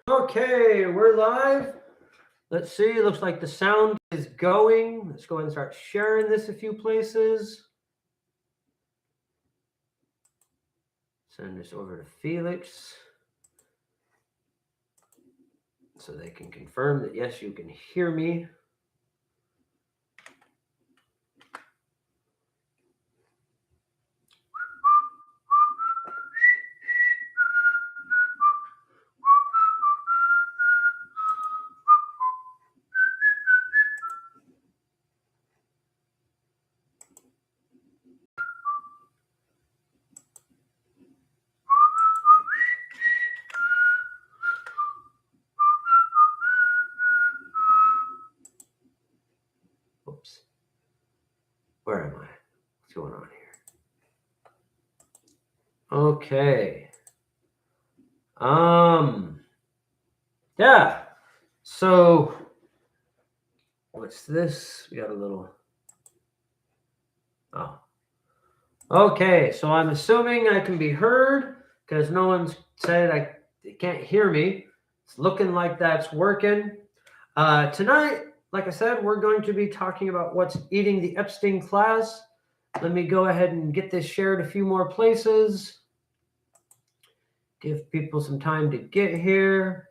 Okay, we're live. Let's see. It looks like the sound is going. Let's go ahead and start sharing this a few places. Send this over to Felix so they can confirm that, yes, you can hear me. Oops. Where am I? What's going on here? Okay. Yeah. So what's this? We got a little. Oh. Okay, so I'm assuming I can be heard because no one's said they can't hear me. It's looking like that's working. Tonight, like I said, we're going to be talking about what's eating the Epstein class. Let me go ahead and get this shared a few more places. Give people some time to get here.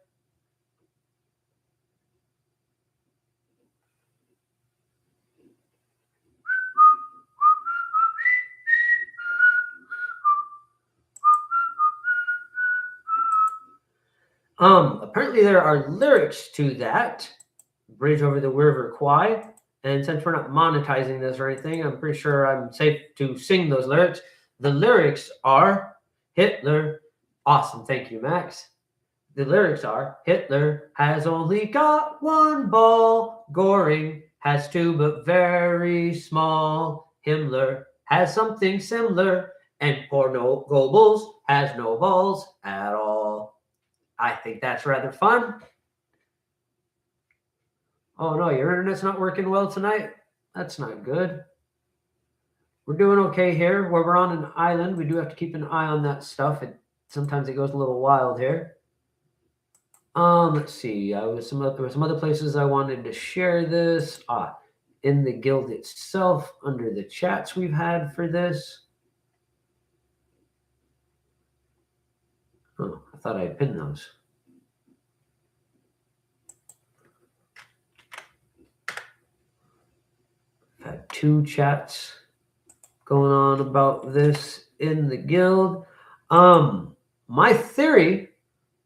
Apparently there are lyrics to that Bridge Over the River Kwai. And since we're not monetizing this or anything, I'm pretty sure I'm safe to sing those lyrics. The lyrics are Hitler. Awesome. Thank you, Max. The lyrics are Hitler has only got one ball. Goring has two, but very small. Himmler has something similar. And poor Goebbels has no balls at all. I think that's rather fun. Oh no, your internet's not working well tonight? That's not good. We're doing okay here. Where we're on an island, we do have to keep an eye on that stuff. Sometimes it goes a little wild here. Let's see. There were some other places I wanted to share this. In the guild itself, under the chats we've had for this. Oh, I thought I had pinned those. I've had two chats going on about this in the guild. My theory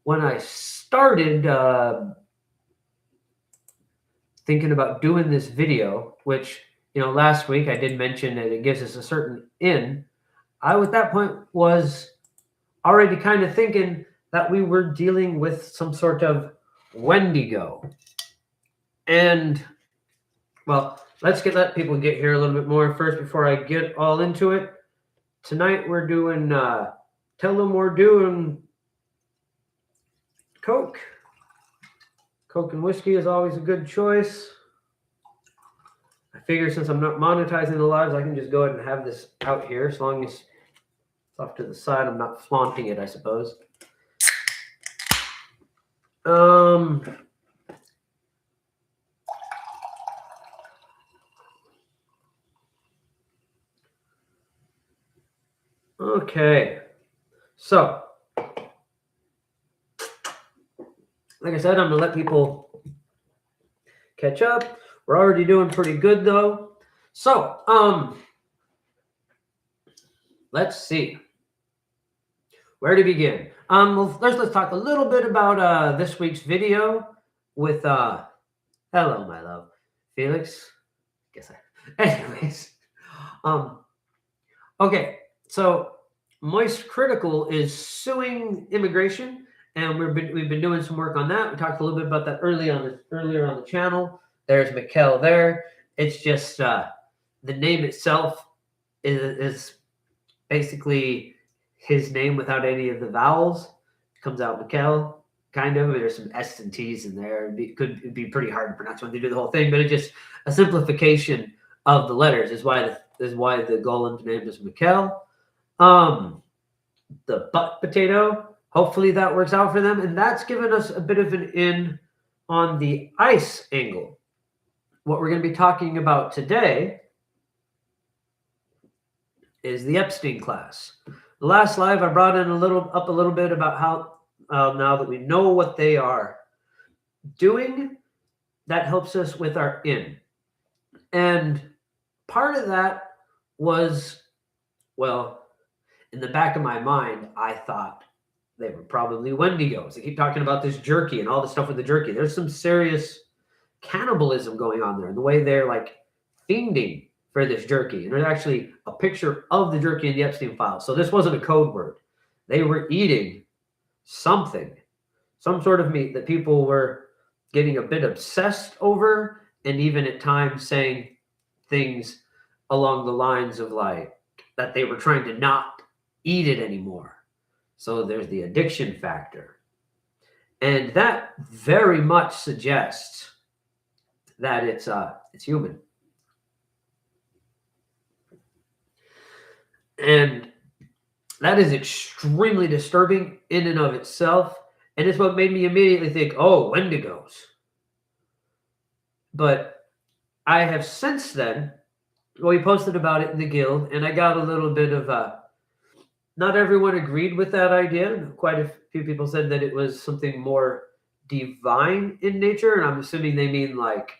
when I started thinking about doing this video, which, last week I did mention that it gives us a certain in, I at that point was already kind of thinking that we were dealing with some sort of Wendigo. And, well, let people get here a little bit more first before I get all into it. Tonight we're doing, tell them we're doing Coke. Coke and whiskey is always a good choice. I figure since I'm not monetizing the lives, I can just go ahead and have this out here as long as it's off to the side. I'm not flaunting it, I suppose. Okay. So, like I said, I'm going to let people catch up. We're already doing pretty good, though. So, let's see. Where to begin? Well, let's talk a little bit about this week's video with hello, my love, Felix. Anyways, okay. So, Moist Critical is suing immigration, and we've been doing some work on that. We talked a little bit about that earlier on the channel. There's Mikkel there. It's just the name itself is basically his name without any of the vowels. It comes out Mikkel, kind of. There's some S and T's in there. It'd be pretty hard to pronounce when they do the whole thing, but it's just a simplification of the letters is why the Golem's name is Mikkel. The butt potato Hopefully that works out for them. And that's given us a bit of an in on the ICE angle. What we're going to be talking about today is the Epstein class. The last live, I brought in a little bit about how now that we know what they are doing, that helps us with our in. And part of that was, well, in the back of my mind, I thought they were probably Wendigos. They keep talking about this jerky and all the stuff with the jerky. There's some serious cannibalism going on there. The way they're like fiending for this jerky. And there's actually a picture of the jerky in the Epstein files. So this wasn't a code word. They were eating something, some sort of meat that people were getting a bit obsessed over, and even at times saying things along the lines of like that they were trying to not eat it anymore. So there's the addiction factor. And that very much suggests that it's human. And that is extremely disturbing in and of itself. And it's what made me immediately think, oh, Wendigos. But I have since then, well, we posted about it in the guild, and I got a little bit of not everyone agreed with that idea. Quite a few people said that it was something more divine in nature, and I'm assuming they mean like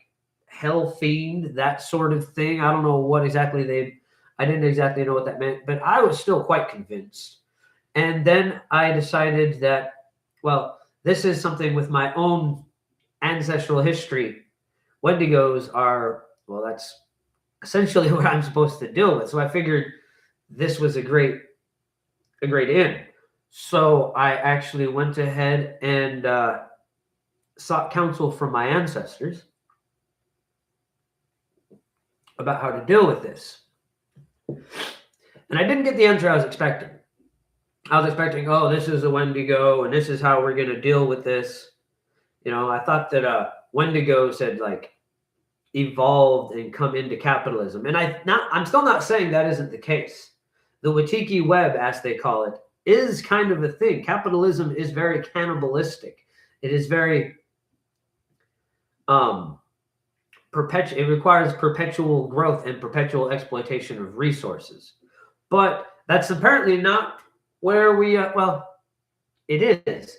hell fiend, that sort of thing. I don't know what exactly I didn't exactly know what that meant, but I was still quite convinced. And then I decided that, well, this is something with my own ancestral history. Wendigos are, well, that's essentially what I'm supposed to deal with. So I figured this was a great in. So I actually went ahead and sought counsel from my ancestors about how to deal with this. And I didn't get the answer I was expecting. I was expecting, oh, this is a Wendigo, and this is how we're going to deal with this. You know, I thought that Wendigos had like evolved and come into capitalism. And I'm still not saying that isn't the case. The Watiki web, as they call it, is kind of a thing. Capitalism is very cannibalistic. It is very it requires perpetual growth and perpetual exploitation of resources. But that's apparently not where we it is,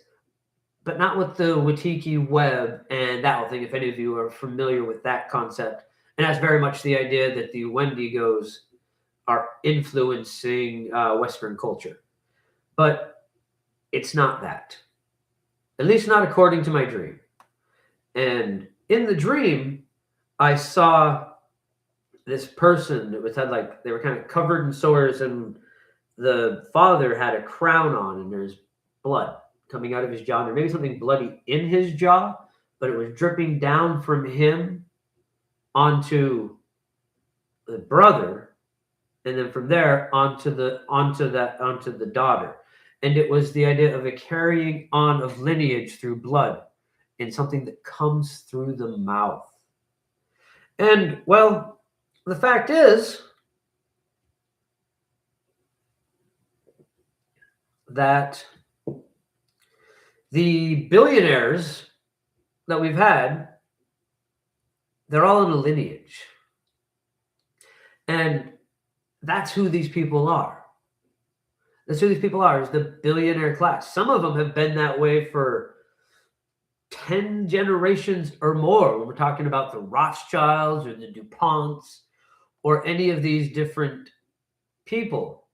but not with the Watiki web and that whole thing, if any of you are familiar with that concept. And that's very much the idea that the Wendigos are influencing Western culture. But it's not that. At least not according to my dream. And in the dream, I saw this person that had like, they were kind of covered in sores, and the father had a crown on, and there's blood coming out of his jaw. There may be something bloody in his jaw, but it was dripping down from him onto the brother, and then from there onto the daughter. And it was the idea of a carrying on of lineage through blood and something that comes through the mouth. And well, the fact is that the billionaires that we've had, they're all in a lineage. And that's who these people are. That's who these people are, is the billionaire class. Some of them have been that way for 10 generations or more. When we're talking about the Rothschilds or the DuPonts or any of these different people,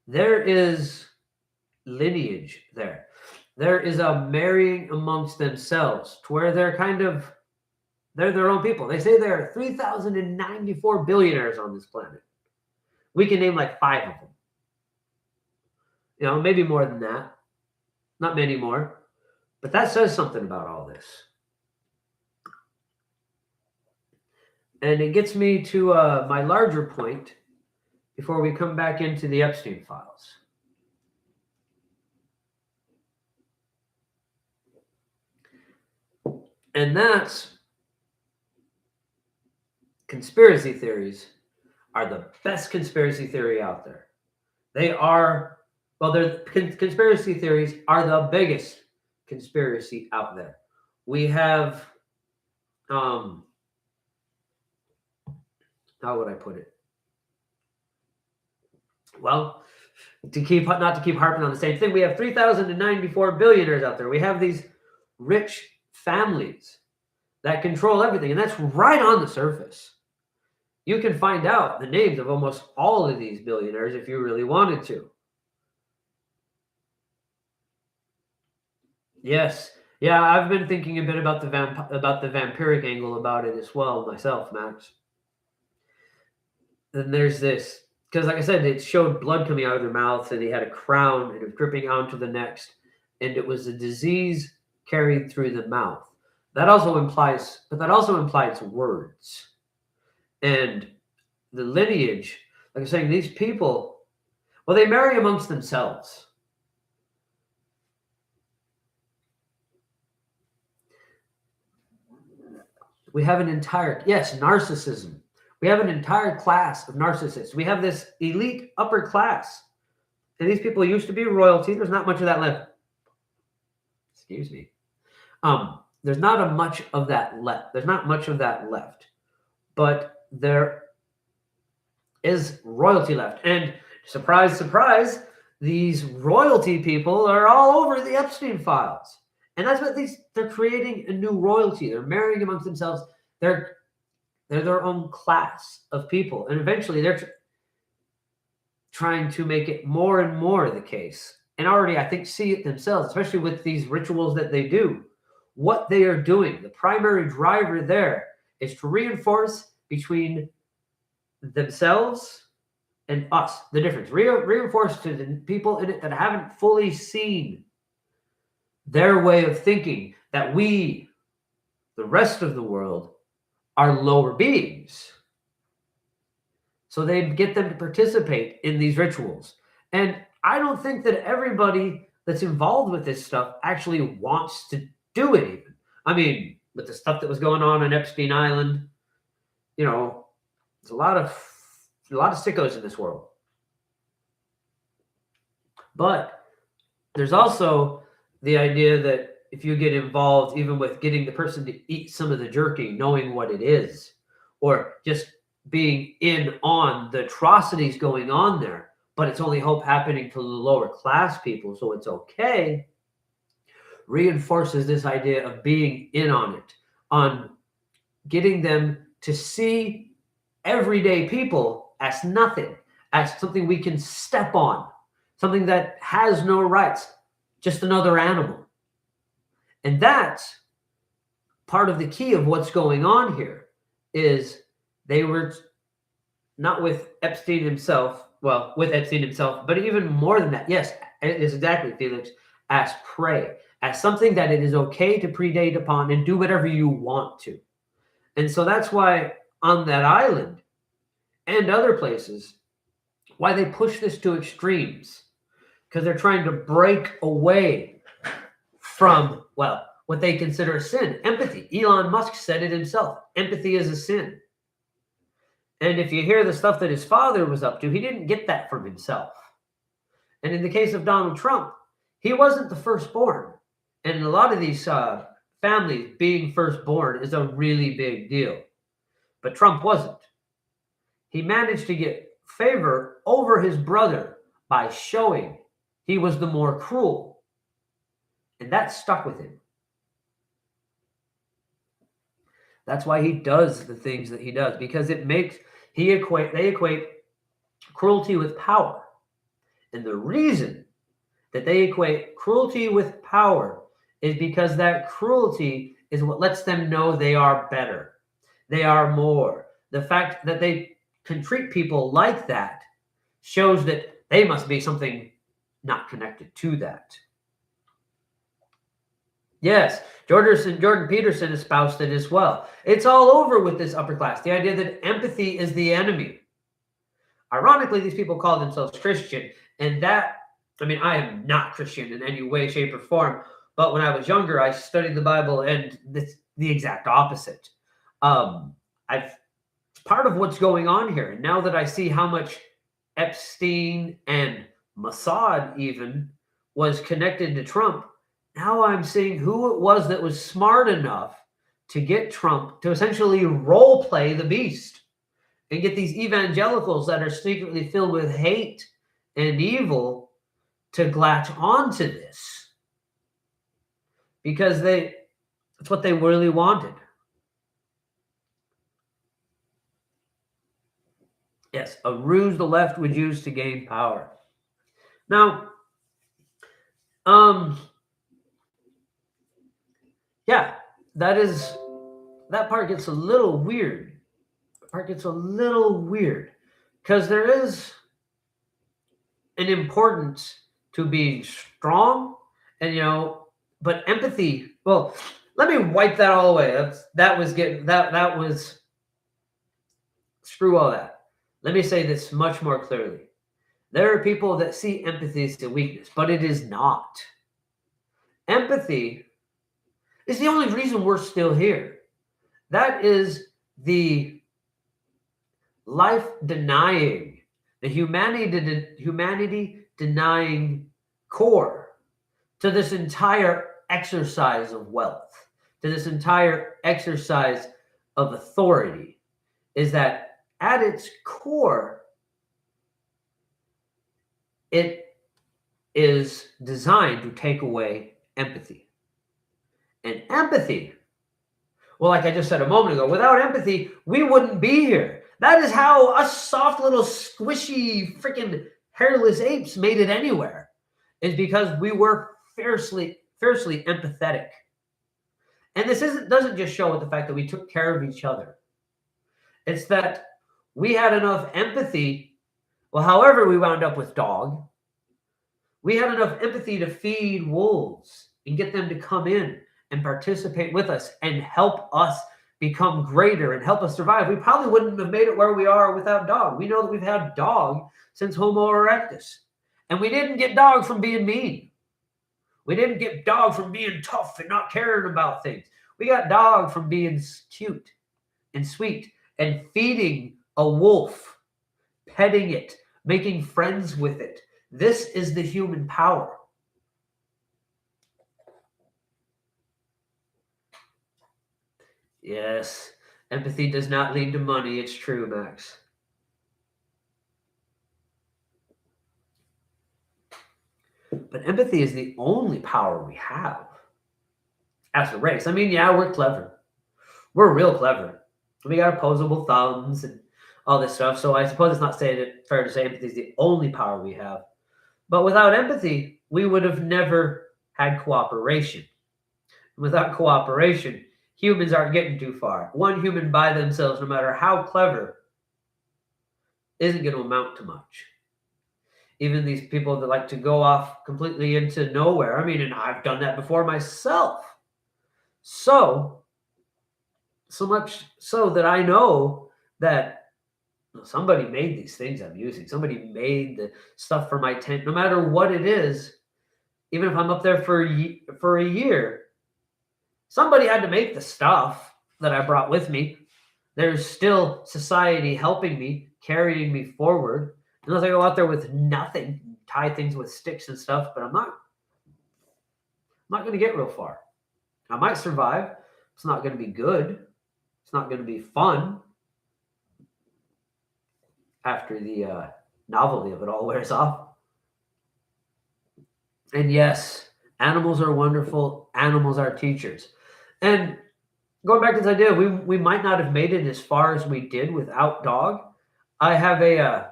there is lineage there. There is a marrying amongst themselves to where they're their own people. They say there are 3,094 billionaires on this planet. We can name like 5 of them. You know, maybe more than that. Not many more. But that says something about all this. And it gets me to my larger point before we come back into the Epstein files. And that's conspiracy theories are the best conspiracy theory out there. They are Well, conspiracy theories are the biggest conspiracy out there. We have, how would I put it? Well, not to keep harping on the same thing, we have 3,094 billionaires out there. We have these rich families that control everything, and that's right on the surface. You can find out the names of almost all of these billionaires if you really wanted to. Yes. Yeah, I've been thinking a bit about the vampiric angle about it as well myself, Max. And there's this, because like I said, it showed blood coming out of their mouths, and he had a crown, and it was dripping onto the next, and it was a disease carried through the mouth. That also implies words. And the lineage, like I'm saying, these people, well, they marry amongst themselves. We have narcissism. We have an entire class of narcissists. We have this elite upper class. And these people used to be royalty. There's not much of that left. Excuse me. There's not much of that left. There's not much of that left. But there is royalty left. And surprise, surprise, these royalty people are all over the Epstein files. And that's what they're creating a new royalty. They're marrying amongst themselves. They're their own class of people. And eventually they're trying to make it more and more the case. And already, I think, see it themselves, especially with these rituals that they do. What they are doing, the primary driver there is to reinforce between themselves and us, the difference. Reinforce to the people in it that haven't fully seen their way of thinking that we, the rest of the world, are lower beings. So they get them to participate in these rituals. And I don't think that everybody that's involved with this stuff actually wants to do it even. I mean, with the stuff that was going on Epstein Island, there's a lot of sickos in this world. But there's also the idea that if you get involved, even with getting the person to eat some of the jerky, knowing what it is, or just being in on the atrocities going on there, but it's only happening to the lower class people, so it's okay, reinforces this idea of being in on it, on getting them to see everyday people as nothing, as something we can step on, something that has no rights, just another animal. And that's part of the key of what's going on here, is they were not with Epstein himself, but even more than that. Yes, it is exactly, Felix, as prey, as something that it is okay to predate upon and do whatever you want to. And so that's why on that island and other places, why they push this to extremes, because they're trying to break away from, what they consider a sin, empathy. Elon Musk said it himself. Empathy is a sin. And if you hear the stuff that his father was up to, he didn't get that from himself. And in the case of Donald Trump, he wasn't the firstborn. And in a lot of these families, being firstborn is a really big deal. But Trump wasn't. He managed to get favor over his brother by showing he was the more cruel. And that stuck with him. That's why he does the things that he does, because they equate cruelty with power. And the reason that they equate cruelty with power is because that cruelty is what lets them know they are better. They are more. The fact that they can treat people like that shows that they must be something not connected to that. Yes, Jordan Peterson espoused it as well. It's all over with this upper class, the idea that empathy is the enemy. Ironically, these people call themselves Christian, and I am not Christian in any way, shape, or form, but when I was younger, I studied the Bible, and it's the exact opposite. It's part of what's going on here, and now that I see how much Epstein and Mossad even was connected to Trump. Now I'm seeing who it was that was smart enough to get Trump to essentially role play the beast and get these evangelicals that are secretly filled with hate and evil to latch onto this because it's what they really wanted. Yes, a ruse the left would use to gain power. Now, yeah, that part gets a little weird. The part gets a little weird because there is an importance to being strong and but empathy. Well, let me wipe that all away. That was screw all that. Let me say this much more clearly. There are people that see empathy as a weakness, but it is not. Empathy is the only reason we're still here. That is the life denying, the humanity denying core to this entire exercise of wealth, to this entire exercise of authority, is that at its core, it is designed to take away empathy. And empathy, well, like I just said a moment ago, without empathy, we wouldn't be here. That is how us soft little squishy freaking hairless apes made it anywhere, is because we were fiercely empathetic. And this doesn't just show with the fact that we took care of each other. It's that we had enough empathy. Well, however we wound up with dog, we had enough empathy to feed wolves and get them to come in and participate with us and help us become greater and help us survive. We probably wouldn't have made it where we are without dog. We know that we've had dog since Homo erectus. And we didn't get dog from being mean. We didn't get dog from being tough and not caring about things. We got dog from being cute and sweet and feeding a wolf, petting it, making friends with it. This is the human power. Yes, empathy does not lead to money. It's true, Max. But empathy is the only power we have as a race. I mean, yeah, we're clever. We're real clever. We got opposable thumbs and all this stuff. So I suppose it's not fair to say empathy is the only power we have. But without empathy, we would have never had cooperation. Without cooperation, humans aren't getting too far. One human by themselves, no matter how clever, isn't going to amount to much. Even these people that like to go off completely into nowhere. I mean, and I've done that before myself. So much so that I know that somebody made these things I'm using. Somebody made the stuff for my tent. No matter what it is, even if I'm up there for a year, somebody had to make the stuff that I brought with me. There's still society helping me, carrying me forward. Unless I go out there with nothing, tie things with sticks and stuff, but I'm not going to get real far. I might survive. It's not going to be good. It's not going to be fun after the novelty of it all wears off. And yes, animals are wonderful. Animals are teachers. And going back to this idea, we might not have made it as far as we did without dog. I have a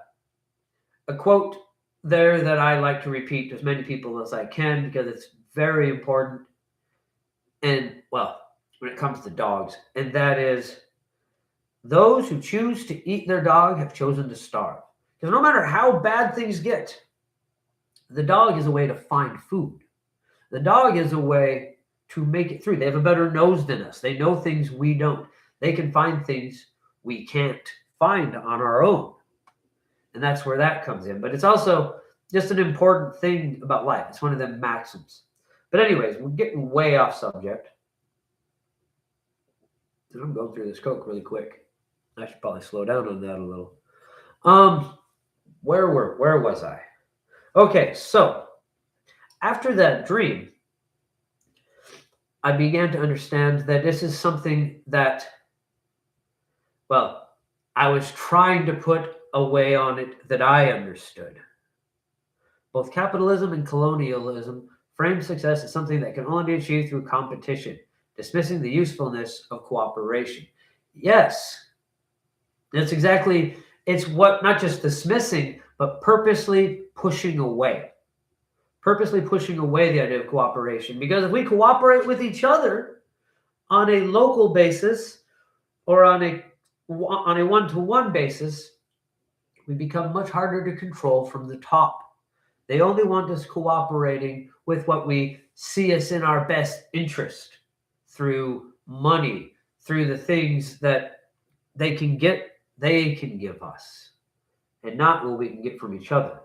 quote there that I like to repeat to as many people as I can because it's very important. And, well, when it comes to dogs, and that is, those who choose to eat their dog have chosen to starve. Because no matter how bad things get, the dog is a way to find food. The dog is a way to make it through. They have a better nose than us. They know things we don't. They can find things we can't find on our own. And that's where that comes in. But it's also just an important thing about life. It's one of the maxims. But anyways, we're getting way off subject. I'm going through this Coke really quick. I should probably slow down on that a little. Where was I? Okay, so after that dream, I began to understand that this is something that, well, I was trying to put a way on it that I understood. Both capitalism and colonialism frame success as something that can only be achieved through competition, dismissing the usefulness of cooperation. Yes, that's exactly, it's what, not just dismissing, but purposely pushing away the idea of cooperation. Because if we cooperate with each other on a local basis or on a one-to-one basis, we become much harder to control from the top. They only want us cooperating with what we see as in our best interest through money, through the things that they can give us, and not what we can get from each other.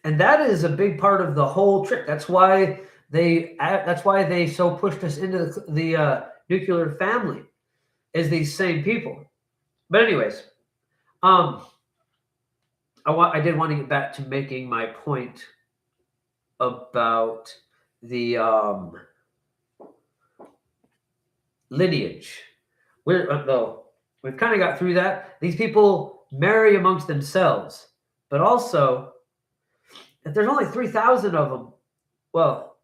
And that is a big part of the whole trick. That's why they so pushed us into the nuclear family, is these same people. But anyways, um, I did want to get back to making my point about the lineage. Though we've kind of got through that. These people marry amongst themselves, but also if there's only 3,000 of them, well,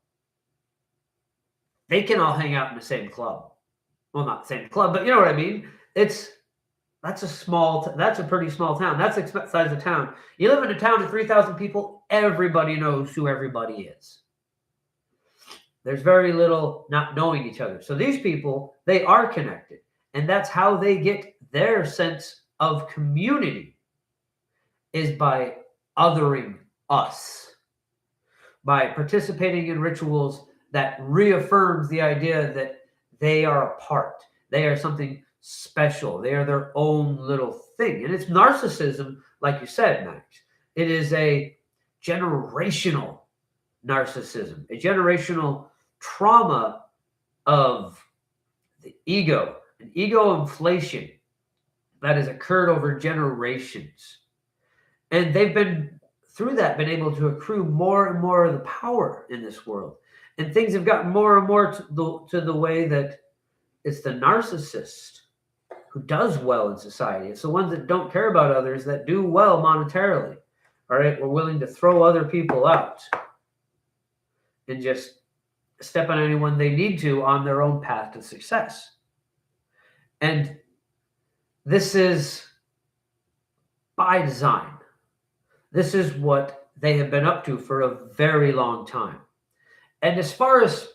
they can all hang out in the same club. Well, not the same club, but you know what I mean. That's a pretty small town. That's the size of town. You live in a town of 3,000 people. Everybody knows who everybody is. There's very little not knowing each other. So these people, they are connected. And that's how they get their sense of community, is by othering us, by participating in rituals that reaffirms the idea that they are a part. They are something special. They are their own little thing. And it's narcissism, like you said, Max. It is a generational narcissism, a generational trauma of the ego, an ego inflation that has occurred over generations. And they've been able to accrue more and more of the power in this world. And things have gotten more and more to the way that it's the narcissist who does well in society. It's the ones that don't care about others that do well monetarily. All right, we're willing to throw other people out and just step on anyone they need to on their own path to success. And this is by design. This is what they have been up to for a very long time. And as far as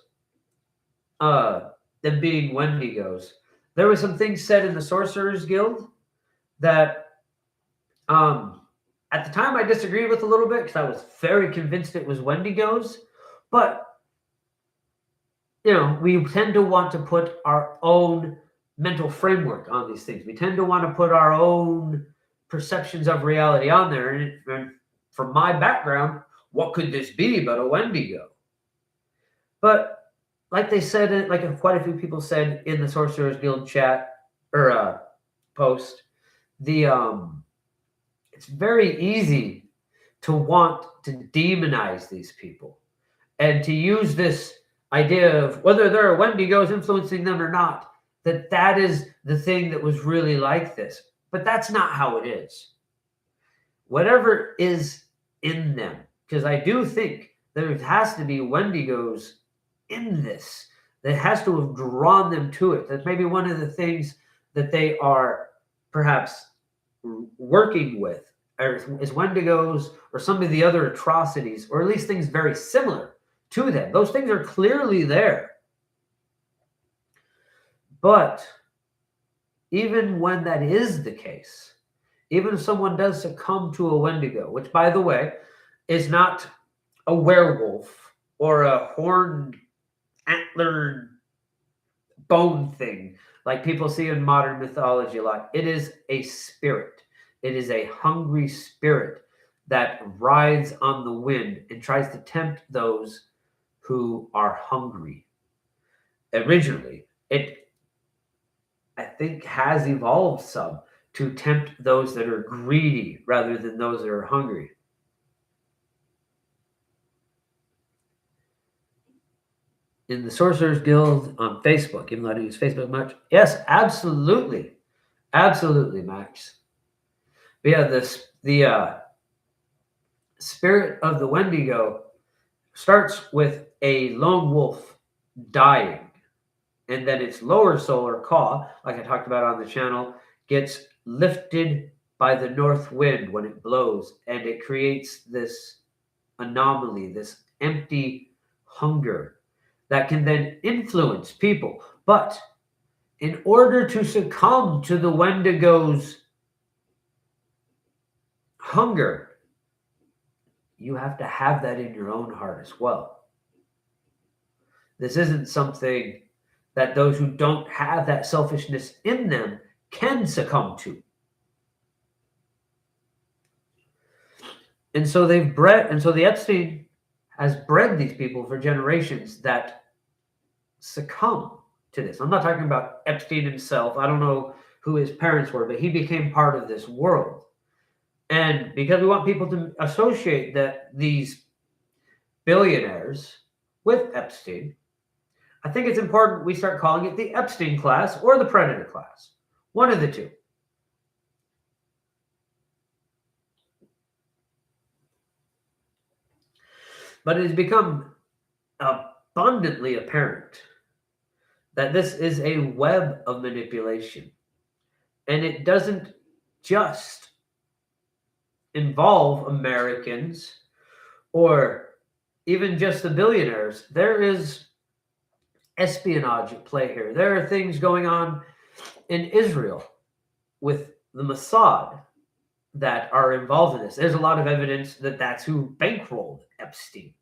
them being Wendigos, there were some things said in the Sorcerers Guild that at the time I disagreed with a little bit, because I was very convinced it was Wendigos. But we tend to want to put our own mental framework on these things. We tend to want to put our own perceptions of reality on there. And from my background, what could this be but a Wendigo? But like they said, like quite a few people said in the Sorcerers Guild chat or post, it's very easy to want to demonize these people and to use this idea of whether there are Wendigos influencing them or not, that is the thing that was really like this. But that's not how it is. Whatever is in them, because I do think there has to be Wendigos in this, that has to have drawn them to it. That's maybe one of the things that they are perhaps working with, is Wendigos or some of the other atrocities, or at least things very similar to them. Those things are clearly there. But even when that is the case, even if someone does succumb to a Wendigo, which, by the way, is not a werewolf or a horned, antlered bone thing like people see in modern mythology a lot. It is a spirit. It is a hungry spirit that rides on the wind and tries to tempt those who are hungry. Originally, I think, has evolved some to tempt those that are greedy rather than those that are hungry. In the Sorcerers Guild on Facebook, even though I don't use Facebook much. Yes, absolutely. Absolutely, Max. But yeah, the spirit of the Wendigo starts with a lone wolf dying, and then its lower soul or caw, like I talked about on the channel, gets lifted by the north wind when it blows, and it creates this anomaly, this empty hunger that can then influence people. But in order to succumb to the Wendigo's hunger, you have to have that in your own heart as well. This isn't something that those who don't have that selfishness in them can succumb to. And so the Epstein has bred these people for generations that succumb to this. I'm not talking about Epstein himself. I don't know who his parents were, but he became part of this world. And because we want people to associate these billionaires with Epstein, I think it's important we start calling it the Epstein class or the predator class. One of the two. But it has become abundantly apparent that this is a web of manipulation. And it doesn't just involve Americans or even just the billionaires. There is espionage at play here. There are things going on in Israel with the Mossad that are involved in this. There's a lot of evidence that that's who bankrolled Epstein.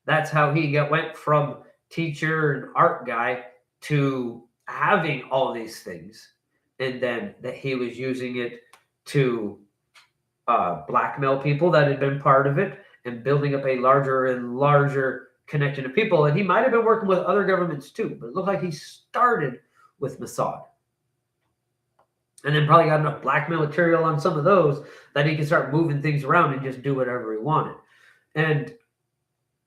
That's how he went from teacher and art guy to having all these things, and then that he was using it to blackmail people that had been part of it and building up a larger and larger connection of people. And he might have been working with other governments too, but it looked like he started with Mossad. And then probably got enough blackmail material on some of those that he could start moving things around and just do whatever he wanted. And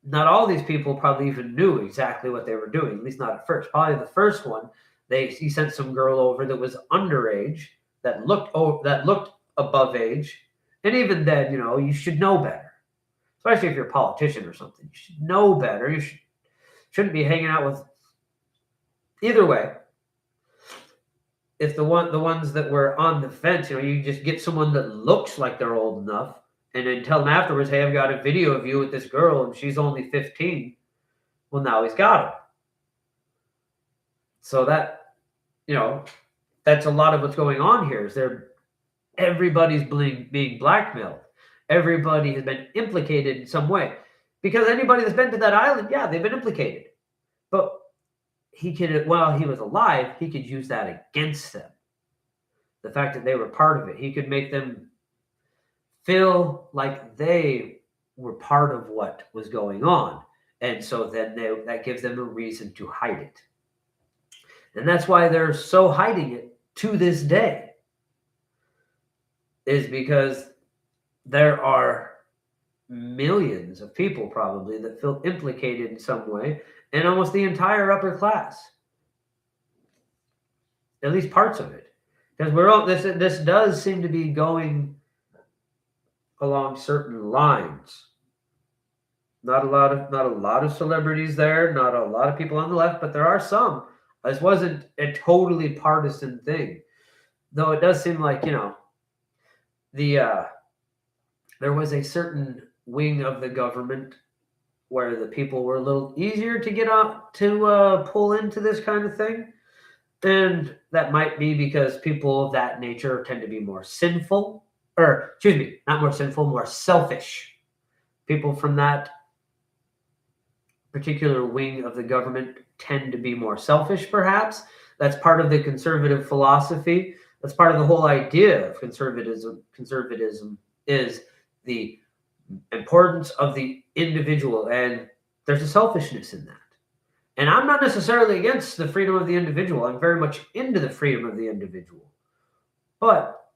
not all these people probably even knew exactly what they were doing, at least not at first. Probably the first one, he sent some girl over that was underage, that looked above age. And even then, you should know better. Especially if you're a politician or something. You should know better. You shouldn't be hanging out with. Either way, if the ones that were on the fence, you just get someone that looks like they're old enough and then tell them afterwards, hey, I've got a video of you with this girl and she's only 15. Well, now he's got her. So that, that's a lot of what's going on here. Is everybody's being blackmailed. Everybody has been implicated in some way. Because anybody that's been to that island, yeah, they've been implicated. But while he was alive, he could use that against them. The fact that they were part of it. He could make them feel like they were part of what was going on. And so then that gives them a reason to hide it. And that's why they're so hiding it to this day. Is because there are millions of people probably that feel implicated in some way, and almost the entire upper class. At least parts of it. Because this does seem to be going along certain lines. Not a lot of celebrities there, not a lot of people on the left, but there are some. This wasn't a totally partisan thing. Though it does seem like, there was a certain wing of the government where the people were a little easier to get up to pull into this kind of thing. And that might be because people of that nature tend to be more sinful, or excuse me, not more sinful, more selfish. People from that particular wing of the government tend to be more selfish, perhaps. That's part of the conservative philosophy. That's part of the whole idea of conservatism. Conservatism is the importance of the individual, and there's a selfishness in that. And I'm not necessarily against the freedom of the individual. I'm very much into the freedom of the individual. But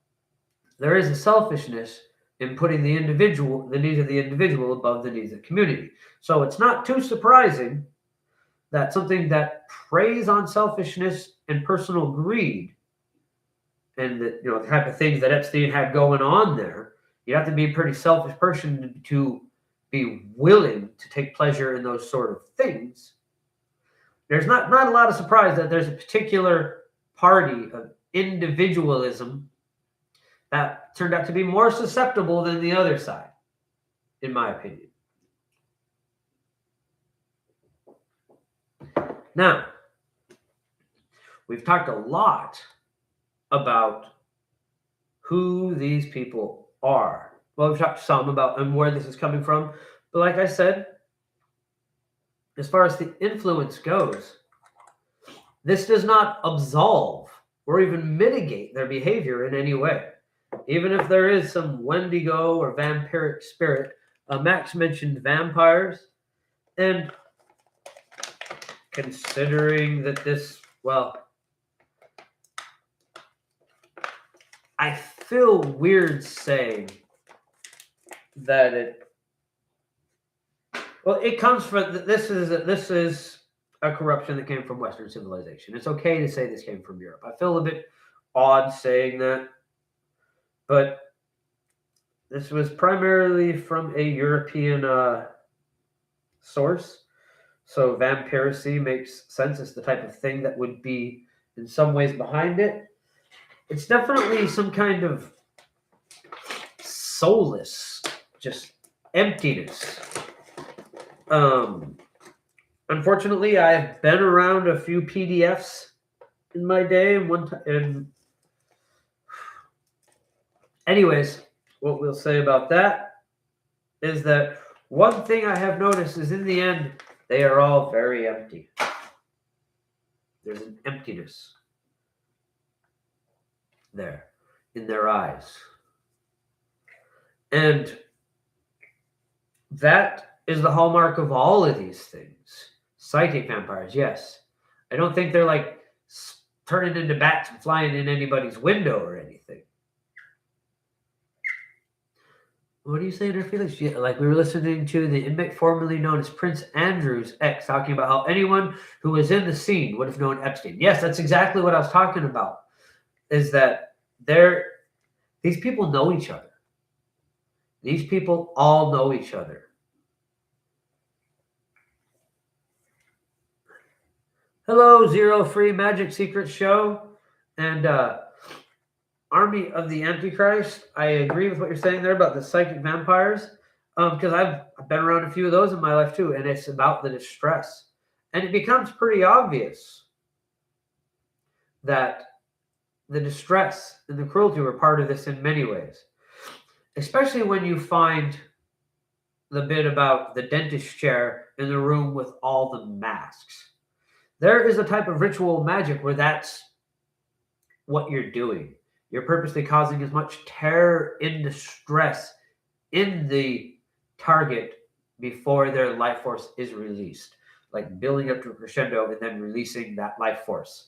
there is a selfishness in putting the needs of the individual above the needs of the community. So it's not too surprising that something that preys on selfishness and personal greed, and the type of things that Epstein had going on there, you have to be a pretty selfish person to be willing to take pleasure in those sort of things. There's not a lot of surprise that there's a particular party of individualism that turned out to be more susceptible than the other side, in my opinion. Now, we've talked a lot about who these people are. Well, we've talked some about and where this is coming from. But like I said, as far as the influence goes, this does not absolve or even mitigate their behavior in any way. Even if there is some Wendigo or vampiric spirit, Max mentioned vampires. And considering that I feel weird saying that it comes from, this is a corruption that came from Western civilization. It's okay to say this came from Europe. I feel a bit odd saying that, but this was primarily from a European source. So vampiracy makes sense. It's the type of thing that would be in some ways behind it. It's definitely some kind of soulless, just emptiness. Unfortunately, I've been around a few PDFs in my day, and anyways, what we'll say about that is that one thing I have noticed is in the end, they are all very empty. There's an emptiness there in their eyes. And that is the hallmark of all of these things. Psychic vampires, yes. I don't think they're like turning into bats and flying in anybody's window or anything. What are you saying there, Felix? Yeah, like we were listening to the inmate formerly known as Prince Andrew's ex talking about how anyone who was in the scene would have known Epstein. Yes, that's exactly what I was talking about. Is that these people know each other. These people all know each other. Hello, Zero Free Magic Secret Show and Army of the Antichrist. I agree with what you're saying there about the psychic vampires, because I've been around a few of those in my life too, and it's about the distress. And it becomes pretty obvious that the distress and the cruelty were part of this in many ways, especially when you find the bit about the dentist chair in the room with all the masks. There is a type of ritual magic where that's what you're doing. You're purposely causing as much terror and distress in the target before their life force is released, like building up to a crescendo and then releasing that life force.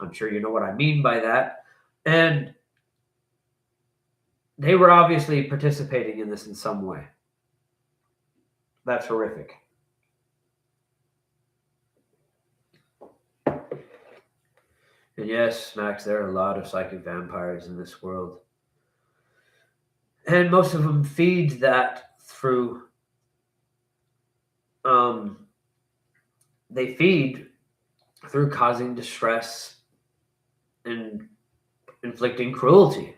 I'm sure you know what I mean by that. And they were obviously participating in this in some way. That's horrific. And yes, Max, there are a lot of psychic vampires in this world. And most of them feed that through, they feed through causing distress and inflicting cruelty.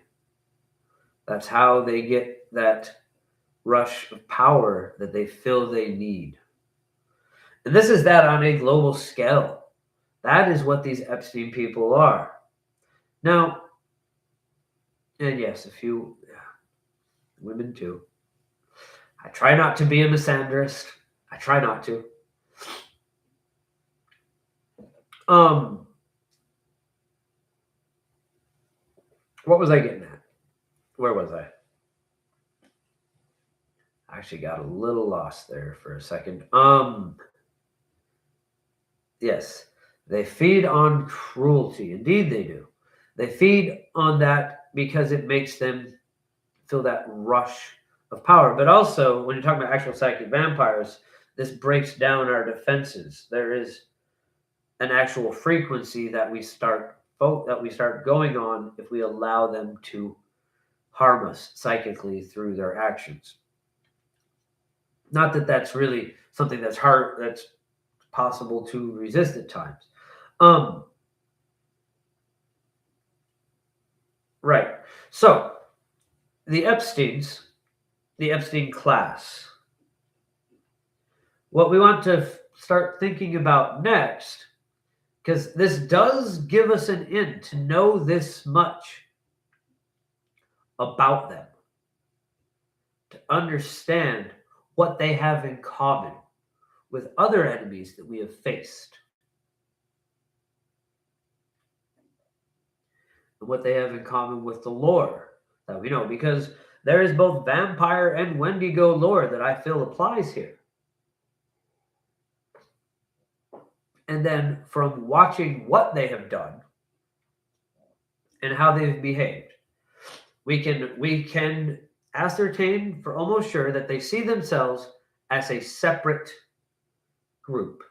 That's how they get that rush of power that they feel they need. And this is that on a global scale. That is what these Epstein people are. Now, and yes, a few women too. I try not to be a misandrist. I try not to. What was I getting at? Where was I? I actually got a little lost there for a second. Yes, they feed on cruelty. Indeed, they do. They feed on that because it makes them feel that rush of power. But also, when you're talking about actual psychic vampires, this breaks down our defenses. There is an actual frequency that we start going on if we allow them to harm us psychically through their actions. Not that that's really something that's possible to resist at times. Um, right. So the Epsteins, the Epstein class. What we want to start thinking about next, because this does give us an in to know this much about them, to understand what they have in common with other enemies that we have faced, and what they have in common with the lore that we know, because there is both vampire and Wendigo lore that I feel applies here. And then from watching what they have done and how they've behaved, we can ascertain for almost sure that they see themselves as a separate group,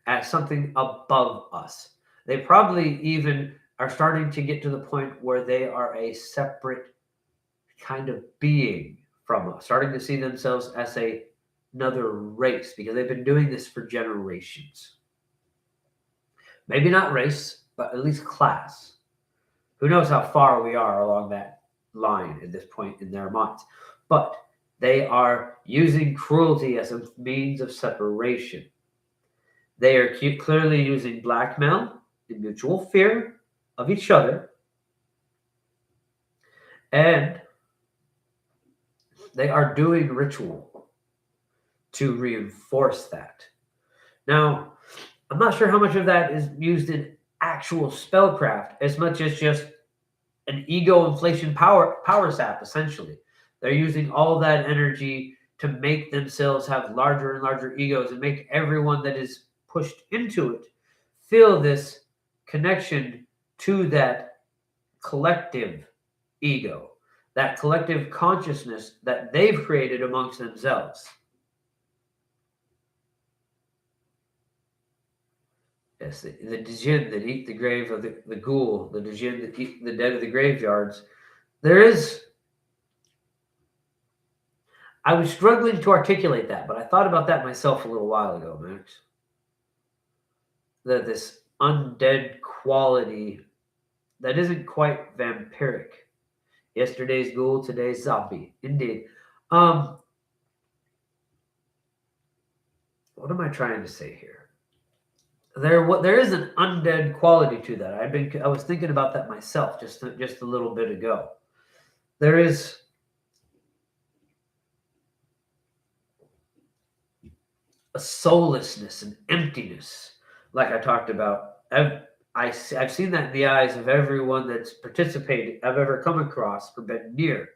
as something above us. They probably even are starting to get to the point where they are a separate kind of being from us, starting to see themselves as another race, because they've been doing this for generations. Maybe not race, but at least class. Who knows how far we are along that line at this point in their minds. But they are using cruelty as a means of separation. They are clearly using blackmail, the mutual fear of each other, and they are doing ritual to reinforce that. Now, I'm not sure how much of that is used in actual spellcraft as much as just an ego inflation power sap, essentially. They're using all that energy to make themselves have larger and larger egos and make everyone that is pushed into it feel this connection to that collective ego, that collective consciousness that they've created amongst themselves. Yes, the djinn that eat the grave of the ghoul, the djinn that eat the dead of the graveyards. There is, I was struggling to articulate that, but I thought about that myself a little while ago, Max. That this undead quality that isn't quite vampiric. Yesterday's ghoul, today's zombie. Indeed. Um, what am I trying to say here? There is an undead quality to that. I was thinking about that myself just a little bit ago. There is a soullessness and emptiness, like I talked about. I've seen that in the eyes of everyone that's participated, I've ever come across or been near,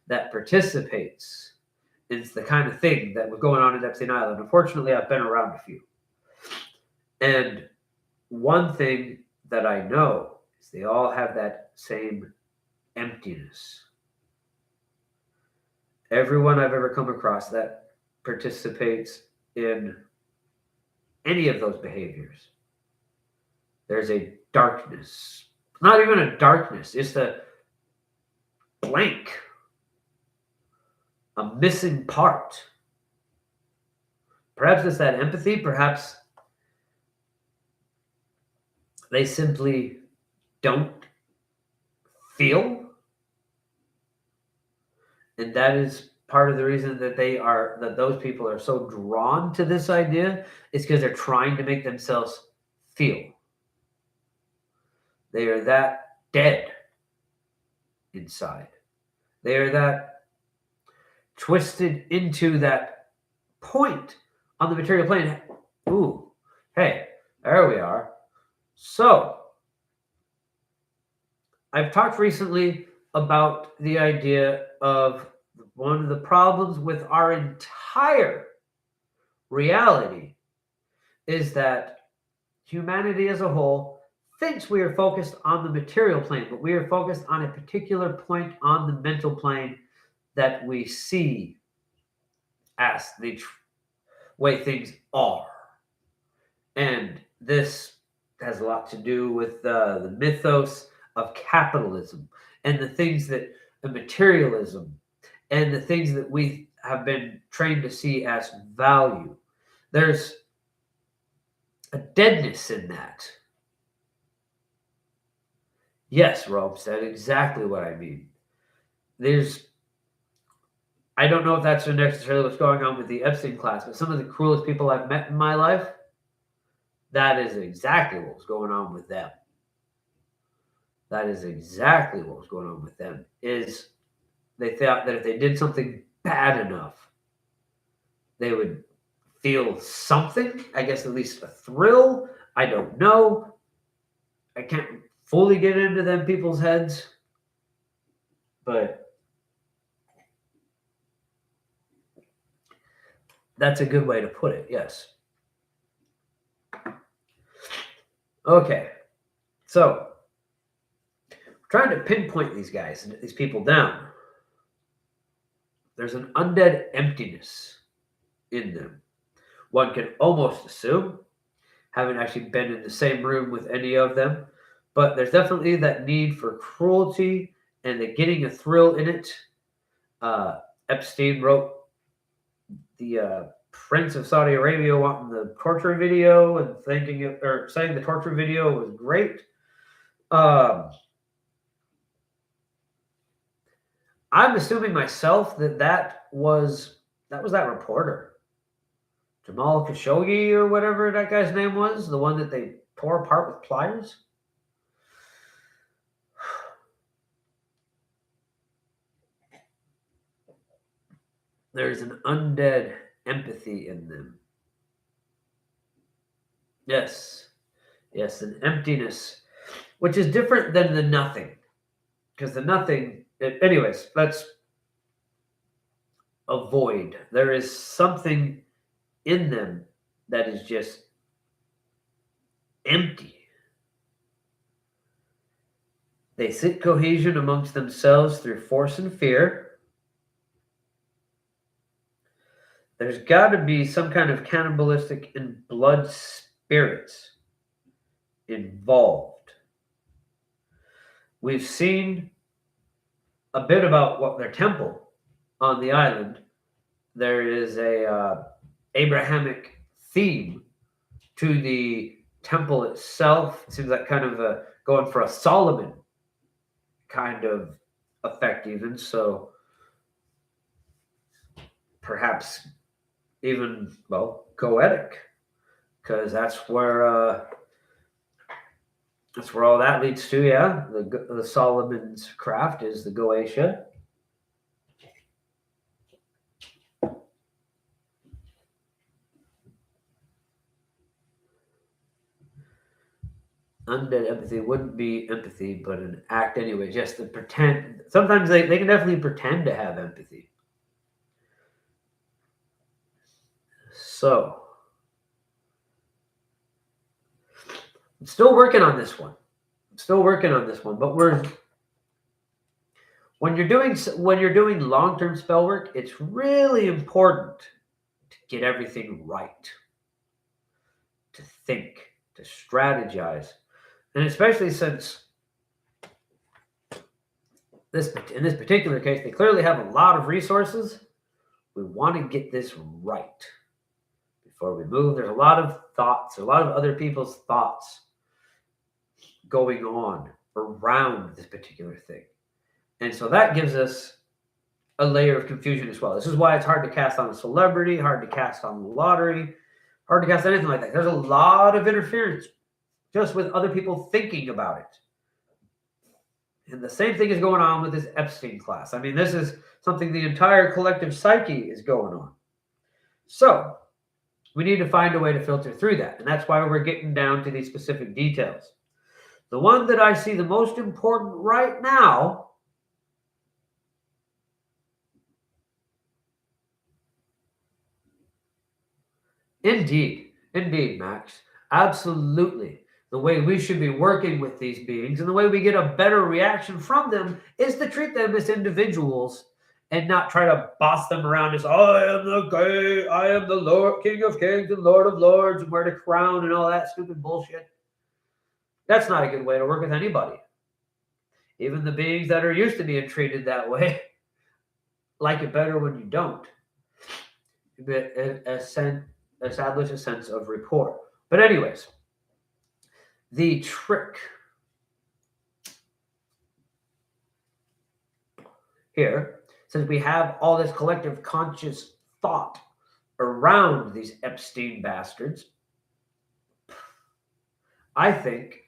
that participates. It's the kind of thing that was going on at Epstein Island. Unfortunately, I've been around a few. And one thing that I know is they all have that same emptiness. Everyone I've ever come across that participates in any of those behaviors, there's a darkness. Not even a darkness, it's the blank, a missing part. Perhaps it's that empathy, perhaps they simply don't feel. And that is part of the reason that those people are so drawn to this idea, is because they're trying to make themselves feel. They are that dead inside. They are that twisted into that point on the material plane. Ooh, hey, there we are. So, I've talked recently about the idea of one of the problems with our entire reality is that humanity as a whole thinks we are focused on the material plane, but we are focused on a particular point on the mental plane that we see as the way things are. And this has a lot to do with the mythos of capitalism and the things that the materialism and the things that we have been trained to see as value. There's a deadness in that. Yes, Rome said exactly what I mean. I don't know if that's necessarily what's going on with the Epstein class, but some of the cruelest people I've met in my life, that is exactly what was going on with them. That is exactly what was going on with them. Is they thought that if they did something bad enough, they would feel something. I guess at least a thrill. I don't know. I can't fully get into them people's heads, but that's a good way to put it. Yes. Okay. So, trying to pinpoint these guys and these people down. There's an undead emptiness in them. One can almost assume, haven't actually been in the same room with any of them, but there's definitely that need for cruelty and the getting a thrill in it. Epstein wrote the Prince of Saudi Arabia wanting the torture video and saying the torture video was great. I'm assuming myself that was that reporter, Jamal Khashoggi or whatever that guy's name was, the one that they tore apart with pliers. There's an undead empathy in them. Yes, an emptiness, which is different than the nothing, because the nothing. Anyways, let's avoid. There is something in them that is just empty. They seek cohesion amongst themselves through force and fear. There's got to be some kind of cannibalistic and blood spirits involved. We've seen a bit about what their temple on the island. There is a Abrahamic theme to the temple itself. It seems like kind of going for a Solomon kind of effect, even so. Perhaps even goetic, because that's where all that leads to. Yeah, the Solomon's craft is the Goetia. Undead empathy wouldn't be empathy, but an act anyway. Just to pretend. Sometimes they can definitely pretend to have empathy. So, I'm still working on this one. But when you're doing long-term spell work, it's really important to get everything right, to think, to strategize, and especially since in this particular case, they clearly have a lot of resources. We want to get this right before we move. There's a lot of thoughts, a lot of other people's thoughts going on around this particular thing. And so that gives us a layer of confusion as well. This is why it's hard to cast on a celebrity, hard to cast on the lottery, hard to cast anything like that. There's a lot of interference just with other people thinking about it. And the same thing is going on with this Epstein class. I mean, this is something the entire collective psyche is going on. So we need to find a way to filter through that. And that's why we're getting down to these specific details. The one that I see the most important right now Indeed, Max. Absolutely. The way we should be working with these beings and the way we get a better reaction from them is to treat them as individuals and not try to boss them around as I am the Lord, King of Kings and Lord of Lords, and wear the crown and all that stupid bullshit. That's not a good way to work with anybody. Even the beings that are used to being treated that way like it better when you don't. Establish a sense of rapport. But anyways, the trick here, since we have all this collective conscious thought around these Epstein bastards, I think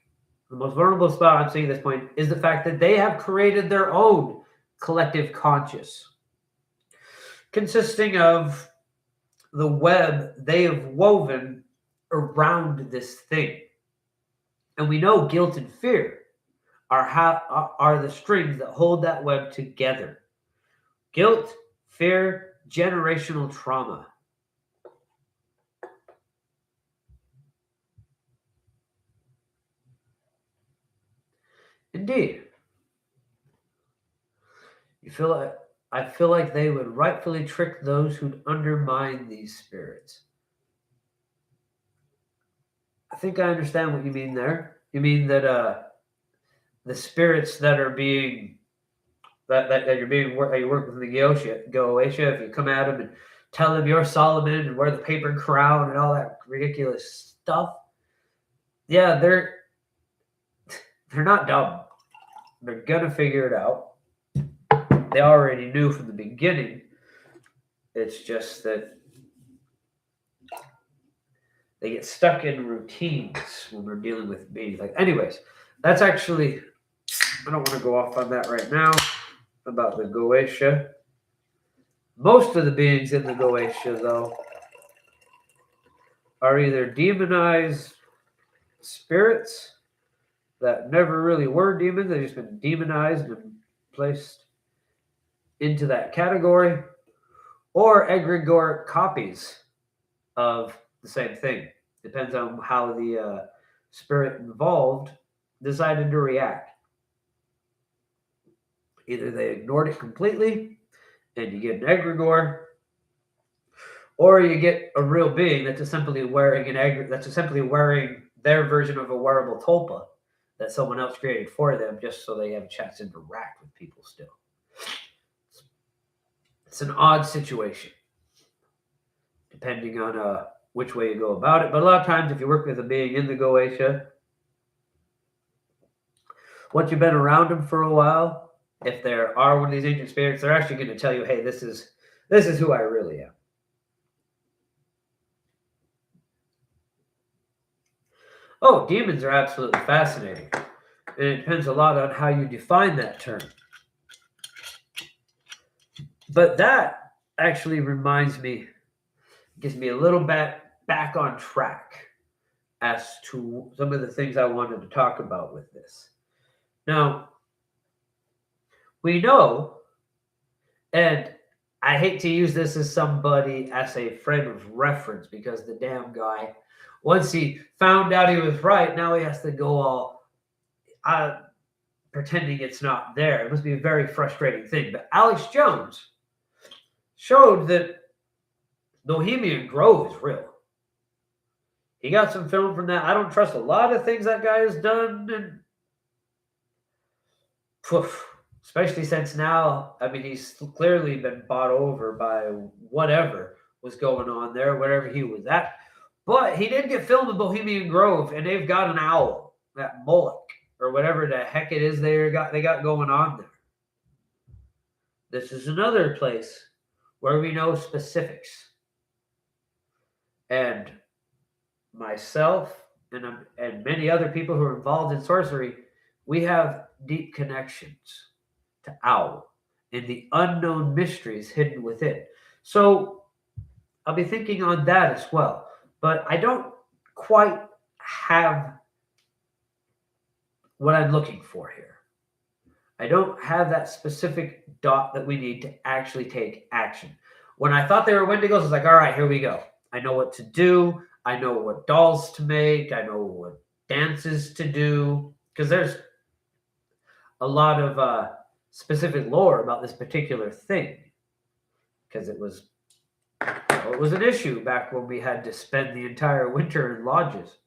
the most vulnerable spot I'm seeing at this point is the fact that they have created their own collective conscious, consisting of the web they have woven around this thing. And we know guilt and fear are the strings that hold that web together. Guilt, fear, generational trauma. Indeed. I feel like they would rightfully trick those who'd undermine these spirits. I think I understand what you mean there. You mean that the spirits that are being that you work with the Goetia, if you come at them and tell them you're Solomon and wear the paper crown and all that ridiculous stuff, yeah, they're not dumb. They're gonna figure it out. They already knew from the beginning. It's just that they get stuck in routines when we're dealing with beings. Anyways, that's actually, I don't want to go off on that right now about the Goetia. Most of the beings in the Goetia, though, are either demonized spirits that never really were demons. They've just been demonized and placed into that category, or egregore copies of the same thing. Depends on how the spirit involved decided to react. Either they ignored it completely and you get an egregore, or you get a real being that's just simply wearing their version of a wearable tulpa that someone else created for them, just so they have a chance to interact with people still. It's an odd situation, depending on which way you go about it. But a lot of times, if you work with a being in the Goetia, once you've been around them for a while, if there are one of these ancient spirits, they're actually going to tell you, hey, this is who I really am. Oh, demons are absolutely fascinating. And it depends a lot on how you define that term. But that actually gives me a little bit back on track as to some of the things I wanted to talk about with this. Now, we know, and I hate to use this as a frame of reference, because the damn guy, once he found out he was right, now he has to go all pretending it's not there. It must be a very frustrating thing. But Alex Jones showed that Bohemian Grove is real. He got some film from that. I don't trust a lot of things that guy has done, and especially since now, I mean, he's clearly been bought over by whatever was going on there, wherever he was at. But he did get filmed in Bohemian Grove, and they've got an owl, that Moloch, or whatever the heck it is they got going on there. This is another place where we know specifics. And myself and many other people who are involved in sorcery, we have deep connections to owl and the unknown mysteries hidden within. So I'll be thinking on that as well. But I don't quite have what I'm looking for here. I don't have that specific dot that we need to actually take action. When I thought they were Wendigos, I was like, all right, here we go. I know what to do. I know what dolls to make. I know what dances to do. Because there's a lot of specific lore about this particular thing. Because it was an issue back when we had to spend the entire winter in lodges.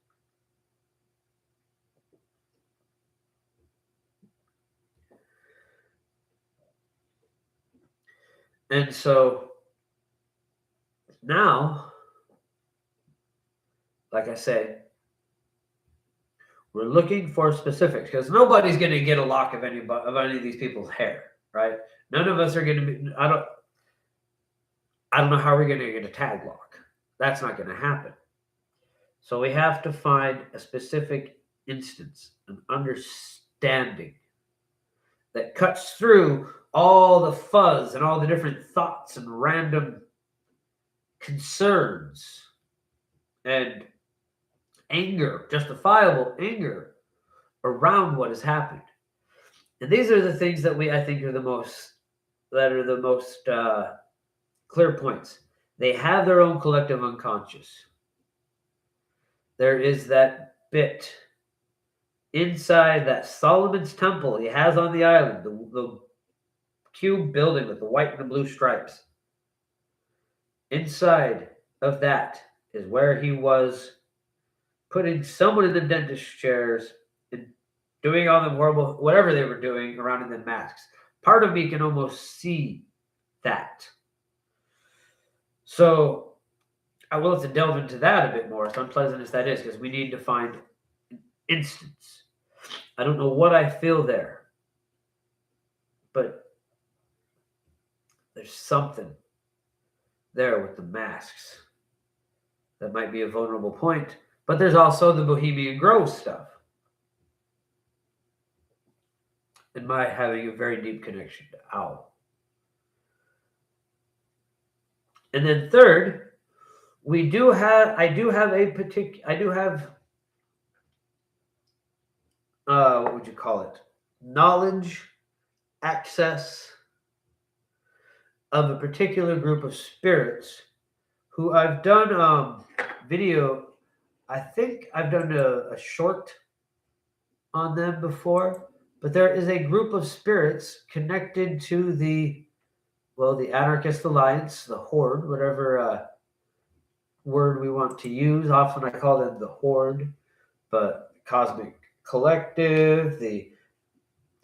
And so now, like I say, we're looking for specifics because nobody's going to get a lock of any of these people's hair, right? None of us are going to be. I don't know how we're going to get a tag lock. That's not going to happen. So we have to find a specific instance, an understanding that cuts through all the fuzz and all the different thoughts and random concerns and anger, justifiable anger around what has happened. And these are the things that I think are the most clear points. They have their own collective unconscious. There is that bit inside that Solomon's temple he has on the island, the cube building with the white and the blue stripes. Inside of that is where he was putting someone in the dentist chairs and doing all the horrible, whatever they were doing around in the masks. Part of me can almost see that. So I will have to delve into that a bit more, as unpleasant as that is, because we need to find an instance. I don't know what I feel there, but there's something there with the masks that might be a vulnerable point. But there's also the Bohemian Grove stuff. And my having a very deep connection to Owl. And then third, I do have what would you call it? Knowledge, access of a particular group of spirits who I've done video. I think I've done a short on them before, but there is a group of spirits connected to the Anarchist Alliance, the Horde, whatever word we want to use. Often I call them the Horde, but Cosmic Collective, the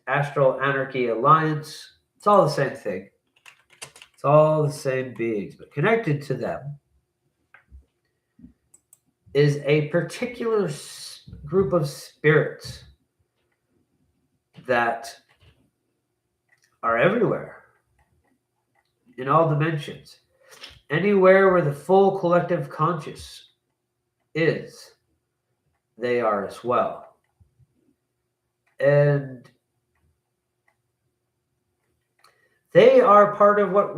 Astral Anarchy Alliance, it's all the same thing. It's all the same beings, but connected to them is a particular group of spirits that are everywhere, in all dimensions. Anywhere where the full collective conscious is, they are as well. And they are part of what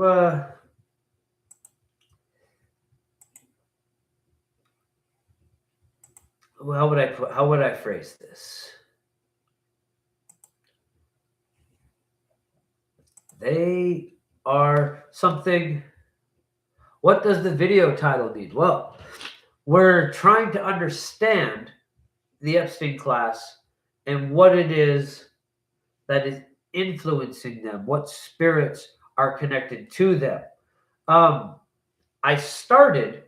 how would I phrase this? They are something. What does the video title mean? Well, we're trying to understand the Epstein class and what it is that is influencing them, what spirits are connected to them. I started,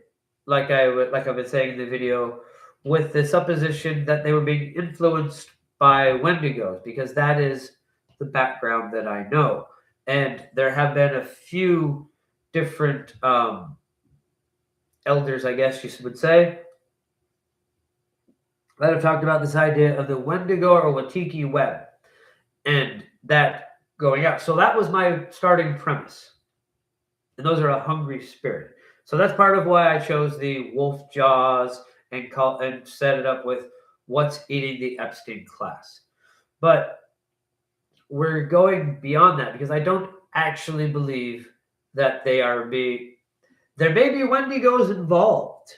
like I've been saying in the video, with the supposition that they were being influenced by Wendigos, because that is the background that I know. And there have been a few different elders, I guess you would say, that have talked about this idea of the Wendigo or Watiki web and that going out. So that was my starting premise. And those are a hungry spirit. So that's part of why I chose the wolf jaws and set it up with what's eating the Epstein class. But we're going beyond that because I don't actually believe that there may be Wendigos involved,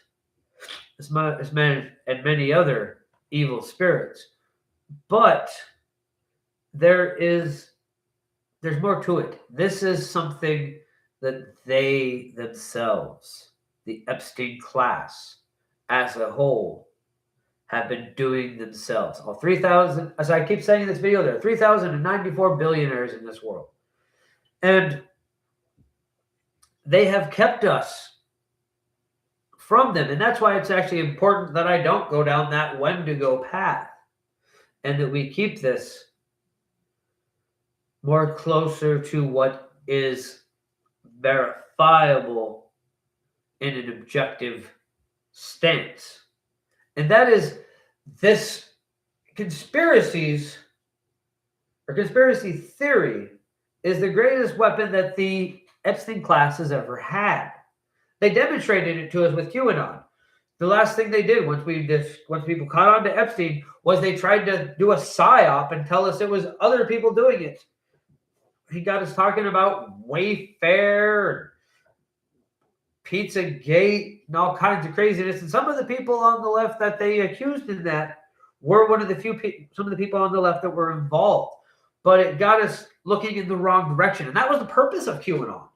as many other evil spirits, but there's more to it. This is something that they themselves, the Epstein class, as a whole have been doing themselves. All 3,000, as I keep saying in this video, there are 3,094 billionaires in this world. And they have kept us from them. And that's why it's actually important that I don't go down that Wendigo path and that we keep this more closer to what is verifiable in an objective stance. And that is this conspiracies or conspiracy theory is the greatest weapon that the Epstein class has ever had. They demonstrated it to us with QAnon. The last thing they did once people caught on to Epstein was they tried to do a psyop and tell us it was other people doing it. He got us talking about Wayfair, Pizzagate, and all kinds of craziness. And some of the people on the left that they accused in that were some of the people on the left that were involved. But it got us looking in the wrong direction. And that was the purpose of QAnon.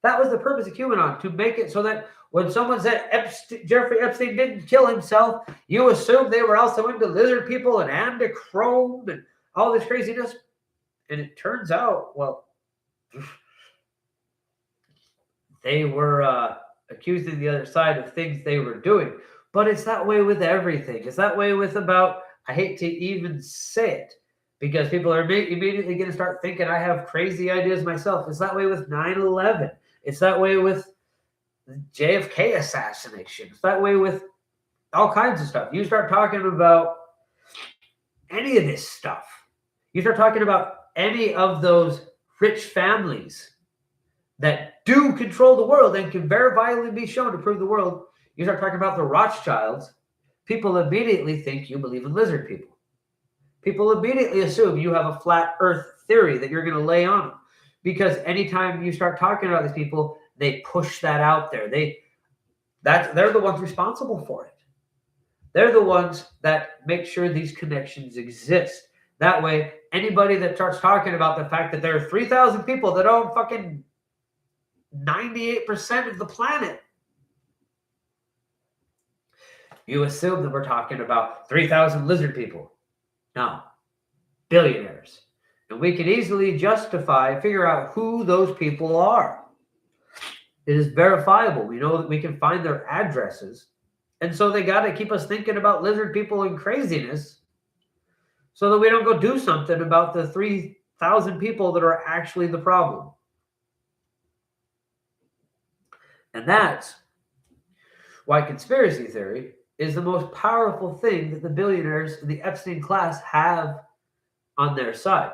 That was the purpose of QAnon, to make it so that when someone said Jeffrey Epstein didn't kill himself, you assumed they were also into lizard people and adrenochrome and all this craziness. And it turns out, well, they were accusing the other side of things they were doing. But it's that way with everything. It's that way with about, I hate to even say it, because people are immediately going to start thinking I have crazy ideas myself. It's that way with 9/11. It's that way with the JFK assassination. It's that way with all kinds of stuff. You start talking about any of this stuff. You start talking about any of those rich families that do control the world and can verifiably be shown to prove the world. You start talking about the Rothschilds, people immediately think you believe in lizard people. People immediately assume you have a flat earth theory that you're going to lay on them. Because anytime you start talking about these people, they push that out there. They're the ones responsible for it. They're the ones that make sure these connections exist. That way, anybody that starts talking about the fact that there are 3,000 people that own fucking 98% of the planet, you assume that we're talking about 3,000 lizard people. No, billionaires. And we can easily figure out who those people are. It is verifiable. We know that we can find their addresses. And so they got to keep us thinking about lizard people and craziness so that we don't go do something about the 3,000 people that are actually the problem. And that's why conspiracy theory is the most powerful thing that the billionaires in the Epstein class have on their side.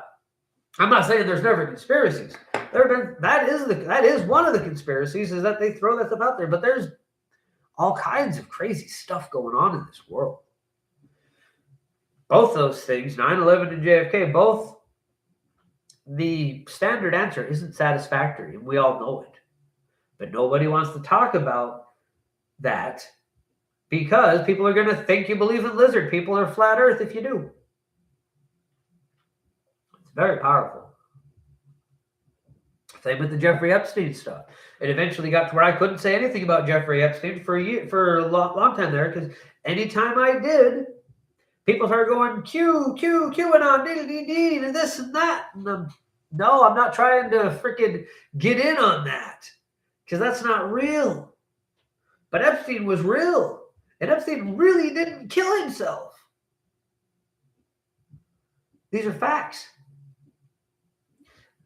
I'm not saying there's never conspiracies. That is one of the conspiracies, is that they throw that stuff out there. But there's all kinds of crazy stuff going on in this world. Both those things, 9/11 and JFK, both, the standard answer isn't satisfactory, and we all know it. But nobody wants to talk about that because people are going to think you believe in lizard people or flat earth if you do. It's very powerful. Same with the Jeffrey Epstein stuff. It eventually got to where I couldn't say anything about Jeffrey Epstein for a long time there, because anytime I did, people started going, QAnon, and this and that. And no, I'm not trying to freaking get in on that, because that's not real. But Epstein was real. And Epstein really didn't kill himself. These are facts.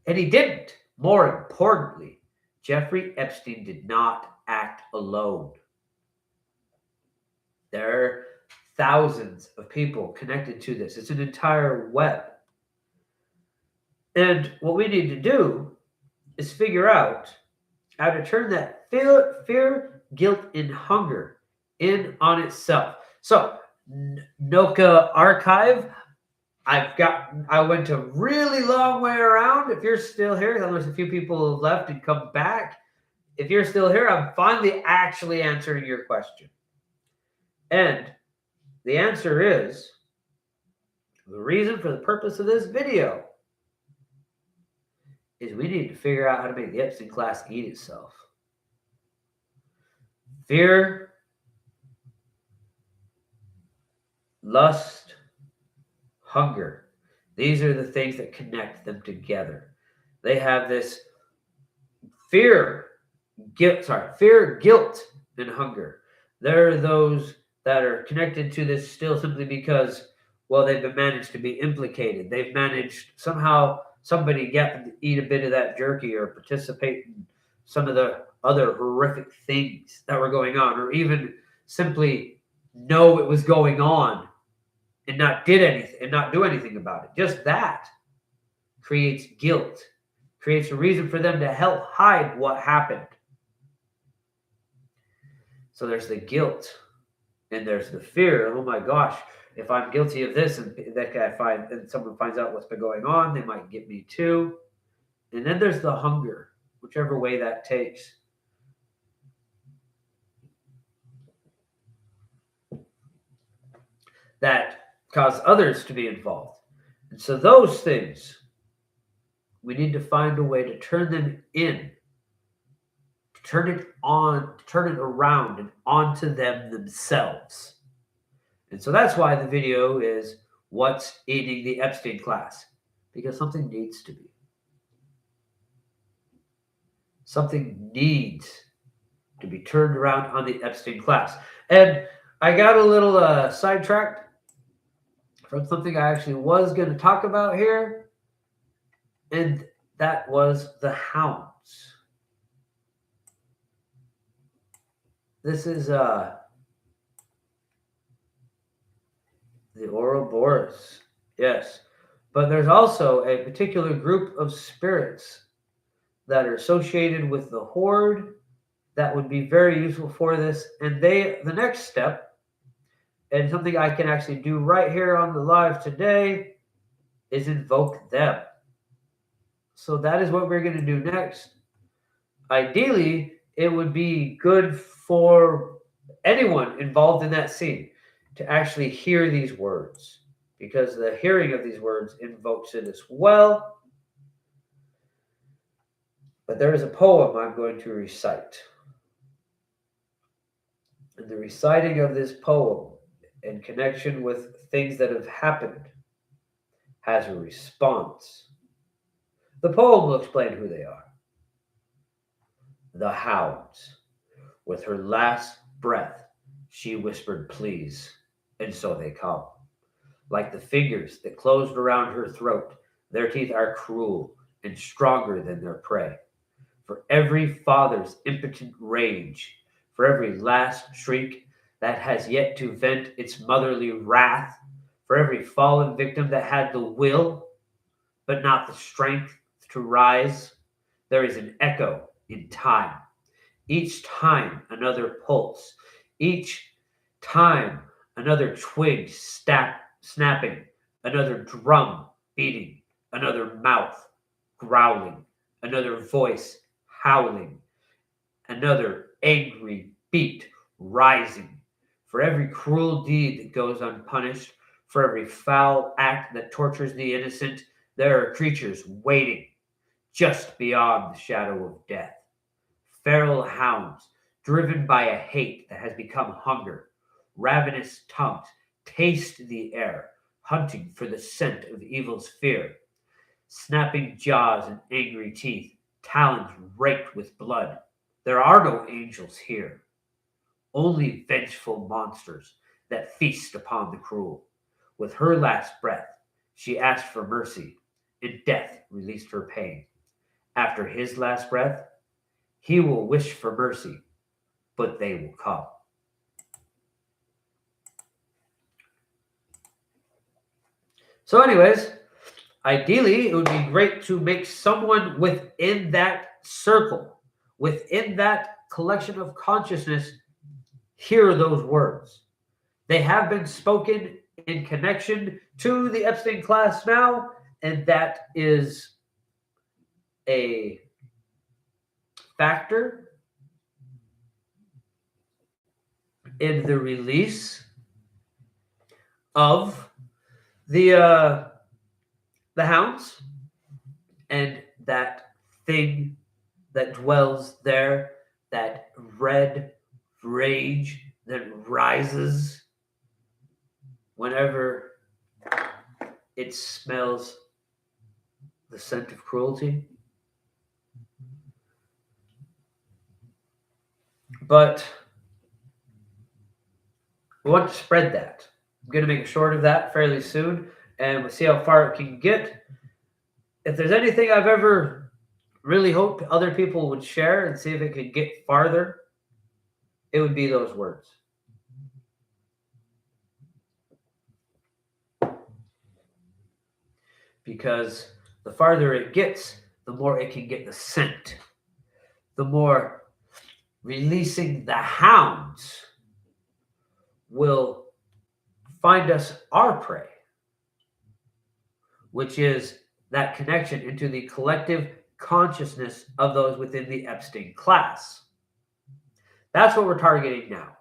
And he didn't. More importantly, Jeffrey Epstein did not act alone. There are thousands of people connected to this. It's an entire web. And what we need to do is figure out how to turn that fear, guilt, and hunger in on itself. So, Noka Archive, I went a really long way around. If you're still here, there's a few people who have left and come back. If you're still here, I'm finally actually answering your question. And the answer is, the reason for the purpose of this video is we need to figure out how to make the Epstein class eat itself. Fear, lust, hunger. These are the things that connect them together. They have this fear, guilt, and hunger. There are those that are connected to this still simply because, well, they've been managed to be implicated. They've managed somehow somebody get to eat a bit of that jerky or participate in some of the other horrific things that were going on, or even simply know it was going on and not do anything about it. Just that creates guilt, creates a reason for them to help hide what happened. So there's the guilt and there's the fear. Oh my gosh, if I'm guilty of this and someone finds out what's been going on, they might get me too. And then there's the hunger, whichever way that takes. That cause others to be involved. And so those things, we need to find a way to turn them in, to turn it on, to turn it around and onto them themselves. And so that's why the video is what's eating the Epstein class, because something needs to be. Something needs to be turned around on the Epstein class. And I got a little sidetracked from something I actually was going to talk about here, and that was the hounds. This is the Ouroboros, yes. But there's also a particular group of spirits that are associated with the horde that would be very useful for this. And the next step, and something I can actually do right here on the live today, is invoke them. So that is what we're going to do next. Ideally, it would be good for anyone involved in that scene to actually hear these words, because the hearing of these words invokes it as well. But there is a poem I'm going to recite. And the reciting of this poem in connection with things that have happened has a response. The poem will explain who they are. The hounds. With her last breath, she whispered, please, and so they come. Like the fingers that closed around her throat, their teeth are cruel and stronger than their prey. For every father's impotent rage, for every last shriek that has yet to vent its motherly wrath, for every fallen victim that had the will, but not the strength to rise, there is an echo in time. Each time another pulse, each time another twig snapping, another drum beating, another mouth growling, another voice howling, another angry beat rising. For every cruel deed that goes unpunished, for every foul act that tortures the innocent, there are creatures waiting just beyond the shadow of death. Feral hounds, driven by a hate that has become hunger, ravenous tongues taste the air, hunting for the scent of evil's fear. Snapping jaws and angry teeth, talons raked with blood. There are no angels here, only vengeful monsters that feast upon the cruel. With her last breath, she asked for mercy, and death released her pain. After his last breath, he will wish for mercy, but they will come. So anyways, ideally, it would be great to make someone within that circle, within that collection of consciousness, hear those words. They have been spoken in connection to the Epstein class now, and that is a factor in the release of the hounds and that thing that dwells there, that red rage that rises whenever it smells the scent of cruelty. But we want to spread that. I'm going to make a short of that fairly soon, and we'll see how far it can get. If there's anything I've ever really hoped other people would share and see if it could get farther, it would be those words. Because the farther it gets, the more it can get the scent. The more releasing the hounds will find us our prey, which is that connection into the collective consciousness of those within the Epstein class. That's what we're targeting now.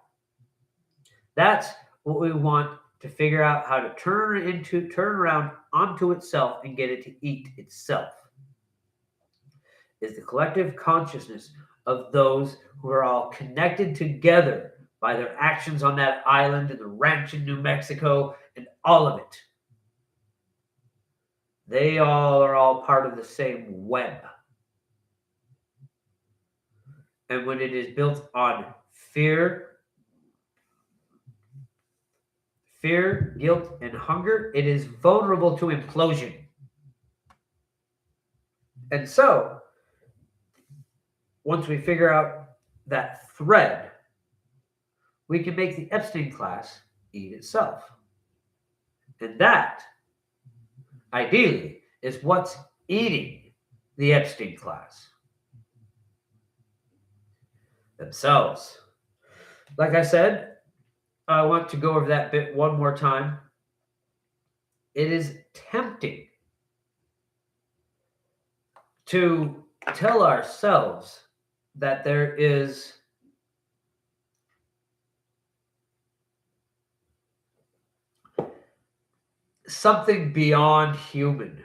That's what we want to figure out how to turn around onto itself and get it to eat itself. Is the collective consciousness of those who are all connected together by their actions on that island and the ranch in New Mexico and all of it. They all are all part of the same web. And when it is built on fear, guilt, and hunger, it is vulnerable to implosion. And so, once we figure out that thread, we can make the Epstein class eat itself. And that, ideally, is what's eating the Epstein class. Themselves. Like I said, I want to go over that bit one more time. It is tempting to tell ourselves that there is something beyond human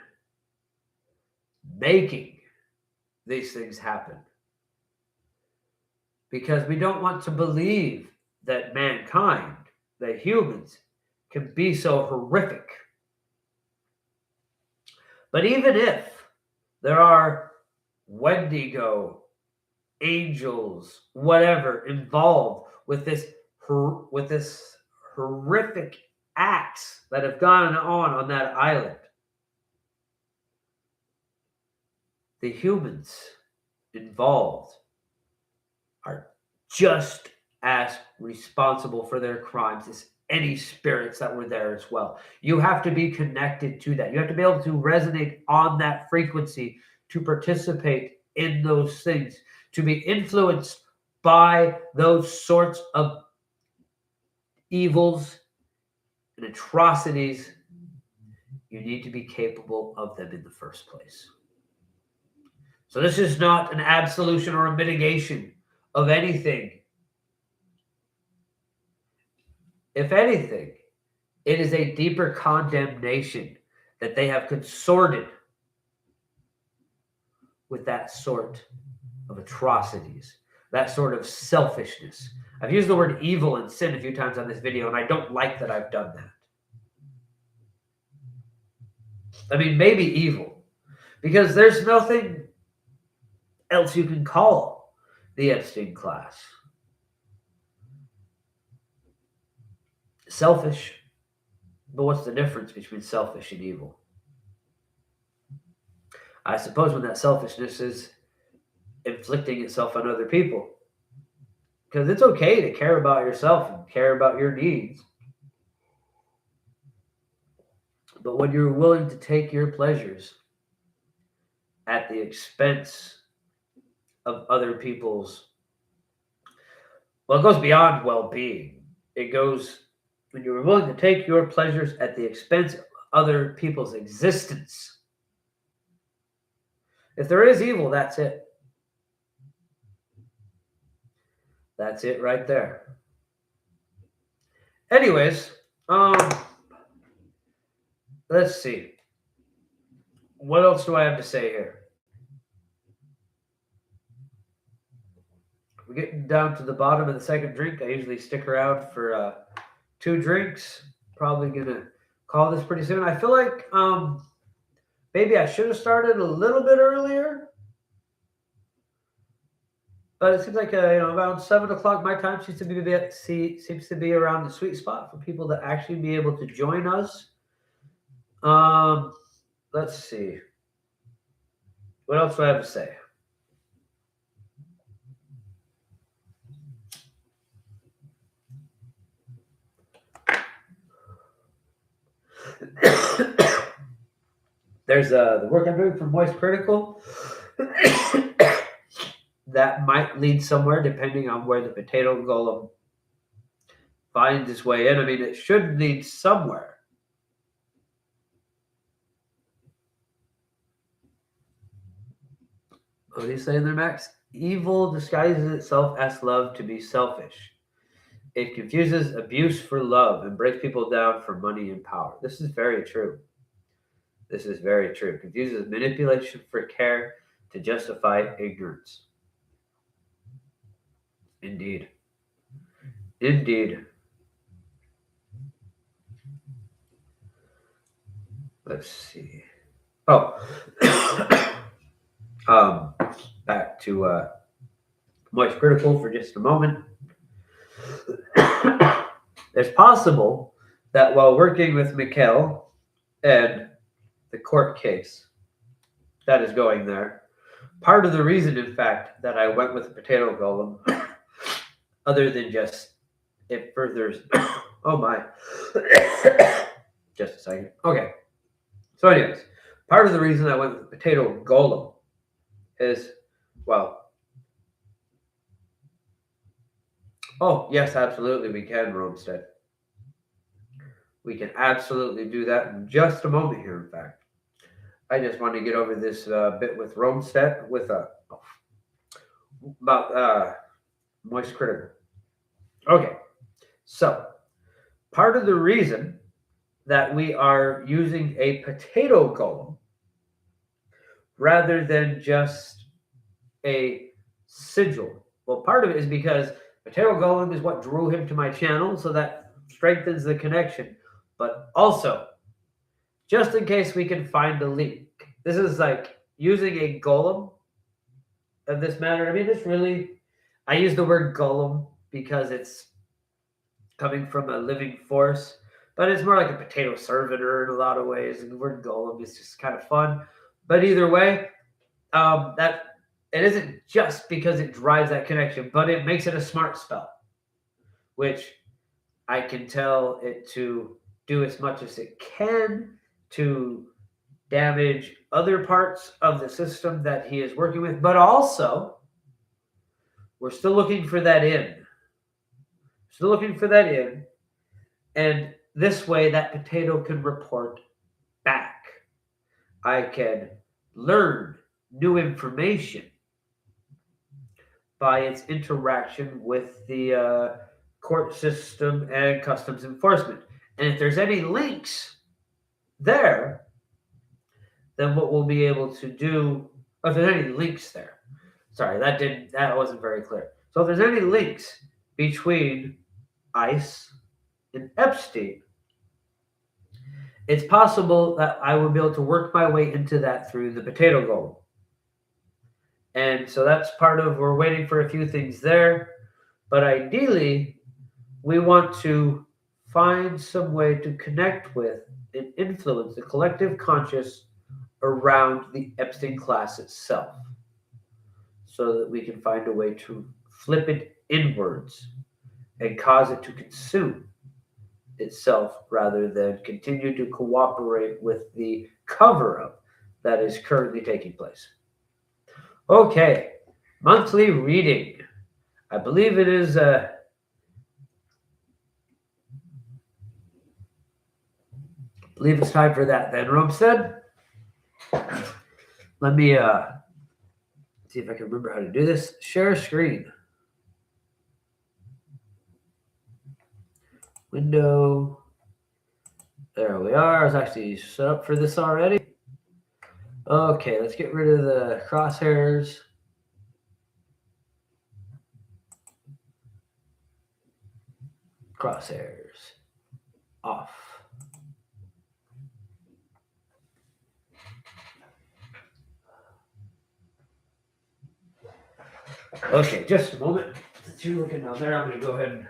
making these things happen. Because we don't want to believe that mankind, that humans, can be so horrific. But even if there are Wendigo, angels, whatever, involved with this horrific acts that have gone on that island, the humans involved are just as responsible for their crimes as any spirits that were there as well. You have to be connected to that. You have to be able to resonate on that frequency to participate in those things, to be influenced by those sorts of evils and atrocities. You need to be capable of them in the first place. So this is not an absolution or a mitigation of anything. If anything, it is a deeper condemnation that they have consorted with that sort of atrocities, that sort of selfishness. I've used the word evil and sin a few times on this video, and I don't like that I've done that. I mean, maybe evil, because there's nothing else you can call the Epstein class. Selfish, but what's the difference between selfish and evil? I suppose when that selfishness is inflicting itself on other people, because it's okay to care about yourself and care about your needs. But when you're willing to take your pleasures at the expense of other people's, well, it goes beyond well-being. It goes when you're willing to take your pleasures at the expense of other people's existence. If there is evil, that's it. That's it right there. Anyways, let's see. What else do I have to say here? We're getting down to the bottom of the second drink. I usually stick around for 2 drinks probably gonna call this pretty soon. I feel like maybe I should have started a little bit earlier, but it seems like around 7 o'clock my time seems to be around the sweet spot for people to actually be able to join us. Um, let's see. What else do I have to say? There's the work I'm doing for Moist Critical. That might lead somewhere depending on where the potato golem finds its way in. I mean, it should lead somewhere. What are you saying there, Max? Evil disguises itself as love to be selfish. It confuses abuse for love and breaks people down for money and power. This is very true. This is very true. It confuses manipulation for care to justify ignorance. Indeed. Indeed. Let's see. Oh. Back to Moist Critical for just a moment. It's possible that while working with Mikkel and the court case that is going there, part of the reason, in fact, that I went with the potato golem, other than just it furthers. Oh my. Just a second. Okay. So, anyways, part of the reason I went with the potato golem is, well, oh, yes, absolutely, we can, Romstead. We can absolutely do that in just a moment here, in fact. I just want to get over this bit with Romstead with about Moist Critical. Okay, so part of the reason that we are using a potato golem rather than just a sigil, well, part of it is because potato golem is what drew him to my channel, so that strengthens the connection. But also, just in case we can find a link, this is like using a golem of this matter. I mean, it's really, I use the word golem because it's coming from a living force, but it's more like a potato servitor in a lot of ways. And the word golem is just kind of fun. But either way, that it isn't just because it drives that connection, but it makes it a smart spell, which I can tell it to do as much as it can to damage other parts of the system that he is working with. But also, we're still looking for that in. Still looking for that in. And this way, that potato can report back. I can learn new information by its interaction with the court system and customs enforcement. And if there's any links there, then what we'll be able to do, if there's any links there, sorry, that wasn't very clear. So if there's any links between ICE and Epstein, it's possible that I will be able to work my way into that through the potato golem. And so that's part of, we're waiting for a few things there. But ideally, we want to find some way to connect with and influence the collective conscious around the Epstein class itself, so that we can find a way to flip it inwards and cause it to consume itself rather than continue to cooperate with the cover-up that is currently taking place. Okay, monthly reading. I believe it is it's time for that then, Romstead. Let me see if I can remember how to do this. Share screen. Window. There we are. I was actually set up for this already. Okay, let's get rid of the crosshairs. Crosshairs off. Okay, just a moment. Since you're looking down there, I'm going to go ahead and.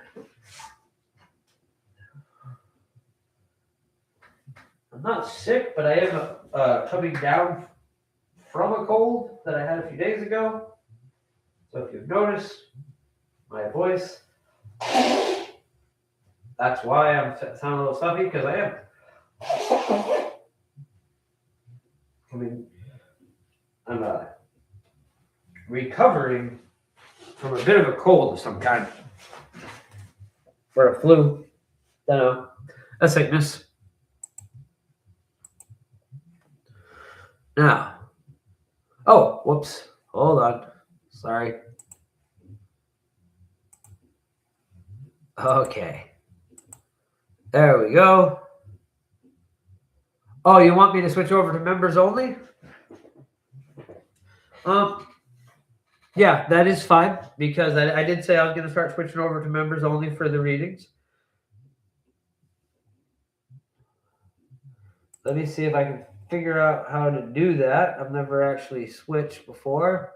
I'm not sick, but I am coming down from a cold that I had a few days ago. So if you've noticed my voice, that's why I'm sounding a little stuffy, because I am. I'm recovering from a bit of a cold of some kind, or a flu, a sickness. Now, oh, whoops, hold on, sorry. Okay, there we go. Oh, you want me to switch over to members only? Yeah, that is fine, because I did say I was going to start switching over to members only for the readings. Let me see if I can figure out how to do that. I've never actually switched before.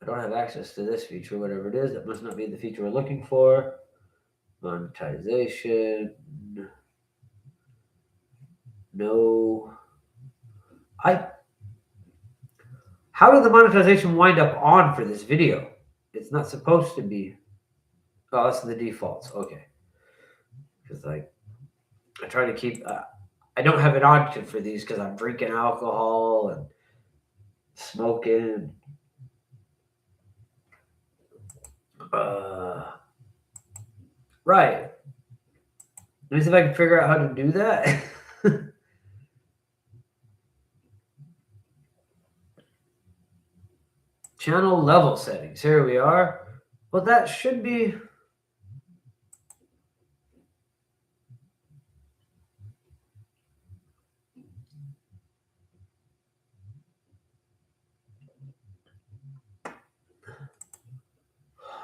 I don't have access to this feature, whatever it is. That must not be the feature we're looking for. Monetization. No. How did the monetization wind up on for this video? It's not supposed to be. Oh, that's the defaults. Okay. Because I try to keep. I don't have an option for these because I'm drinking alcohol and smoking. Right. Let me see if I can figure out how to do that. Channel level settings. Here we are. Well, that should be.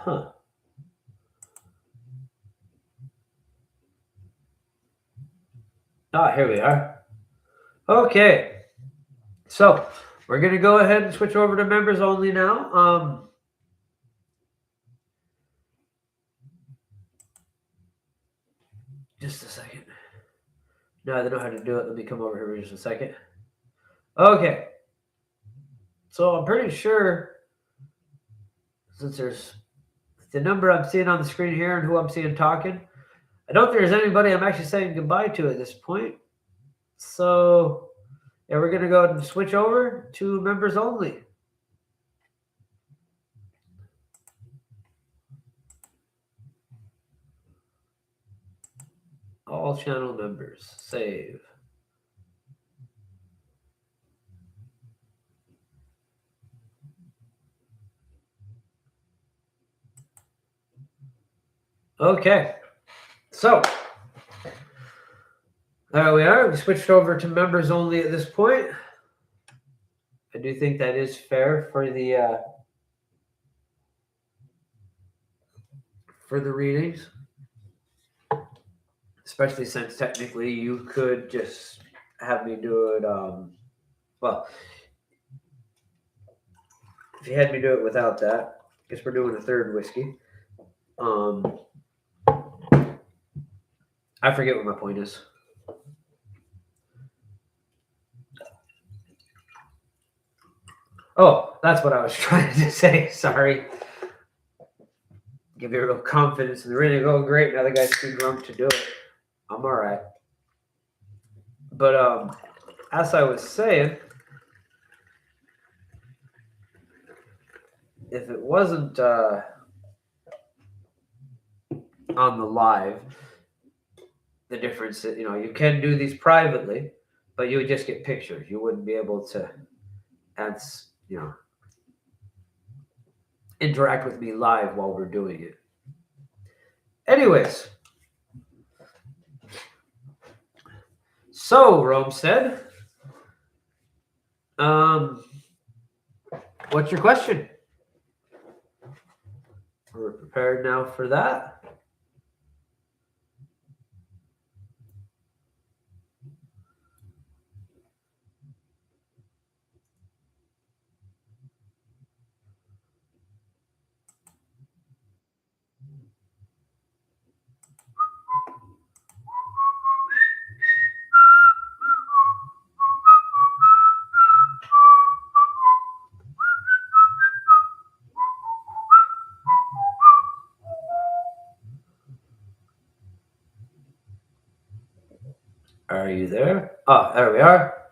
Huh. Ah, here we are. Okay. So we're going to go ahead and switch over to members only now. Just a second. Now I don't know how to do it. Let me come over here for just a second. Okay. So I'm pretty sure, since there's the number I'm seeing on the screen here and who I'm seeing talking, I don't think there's anybody I'm actually saying goodbye to at this point. So yeah, we're going to go ahead and switch over to members only. All channel members. Save. Okay. So there we are. We switched over to members only at this point. I do think that is fair for the readings, especially since technically you could just have me do it. Well, if you had me do it without that, I guess we're doing a third whiskey. I forget what my point is. Oh, that's what I was trying to say. Sorry. Give you a little confidence in the reading. Oh, great. Now the guy's too drunk to do it. I'm all right. But as I was saying, if it wasn't on the live, the difference is, you can do these privately, but you would just get pictures. You wouldn't be able to interact with me live while we're doing it. Anyways, so Rome said, what's your question? We're prepared now for that. Are you there? Oh, there we are.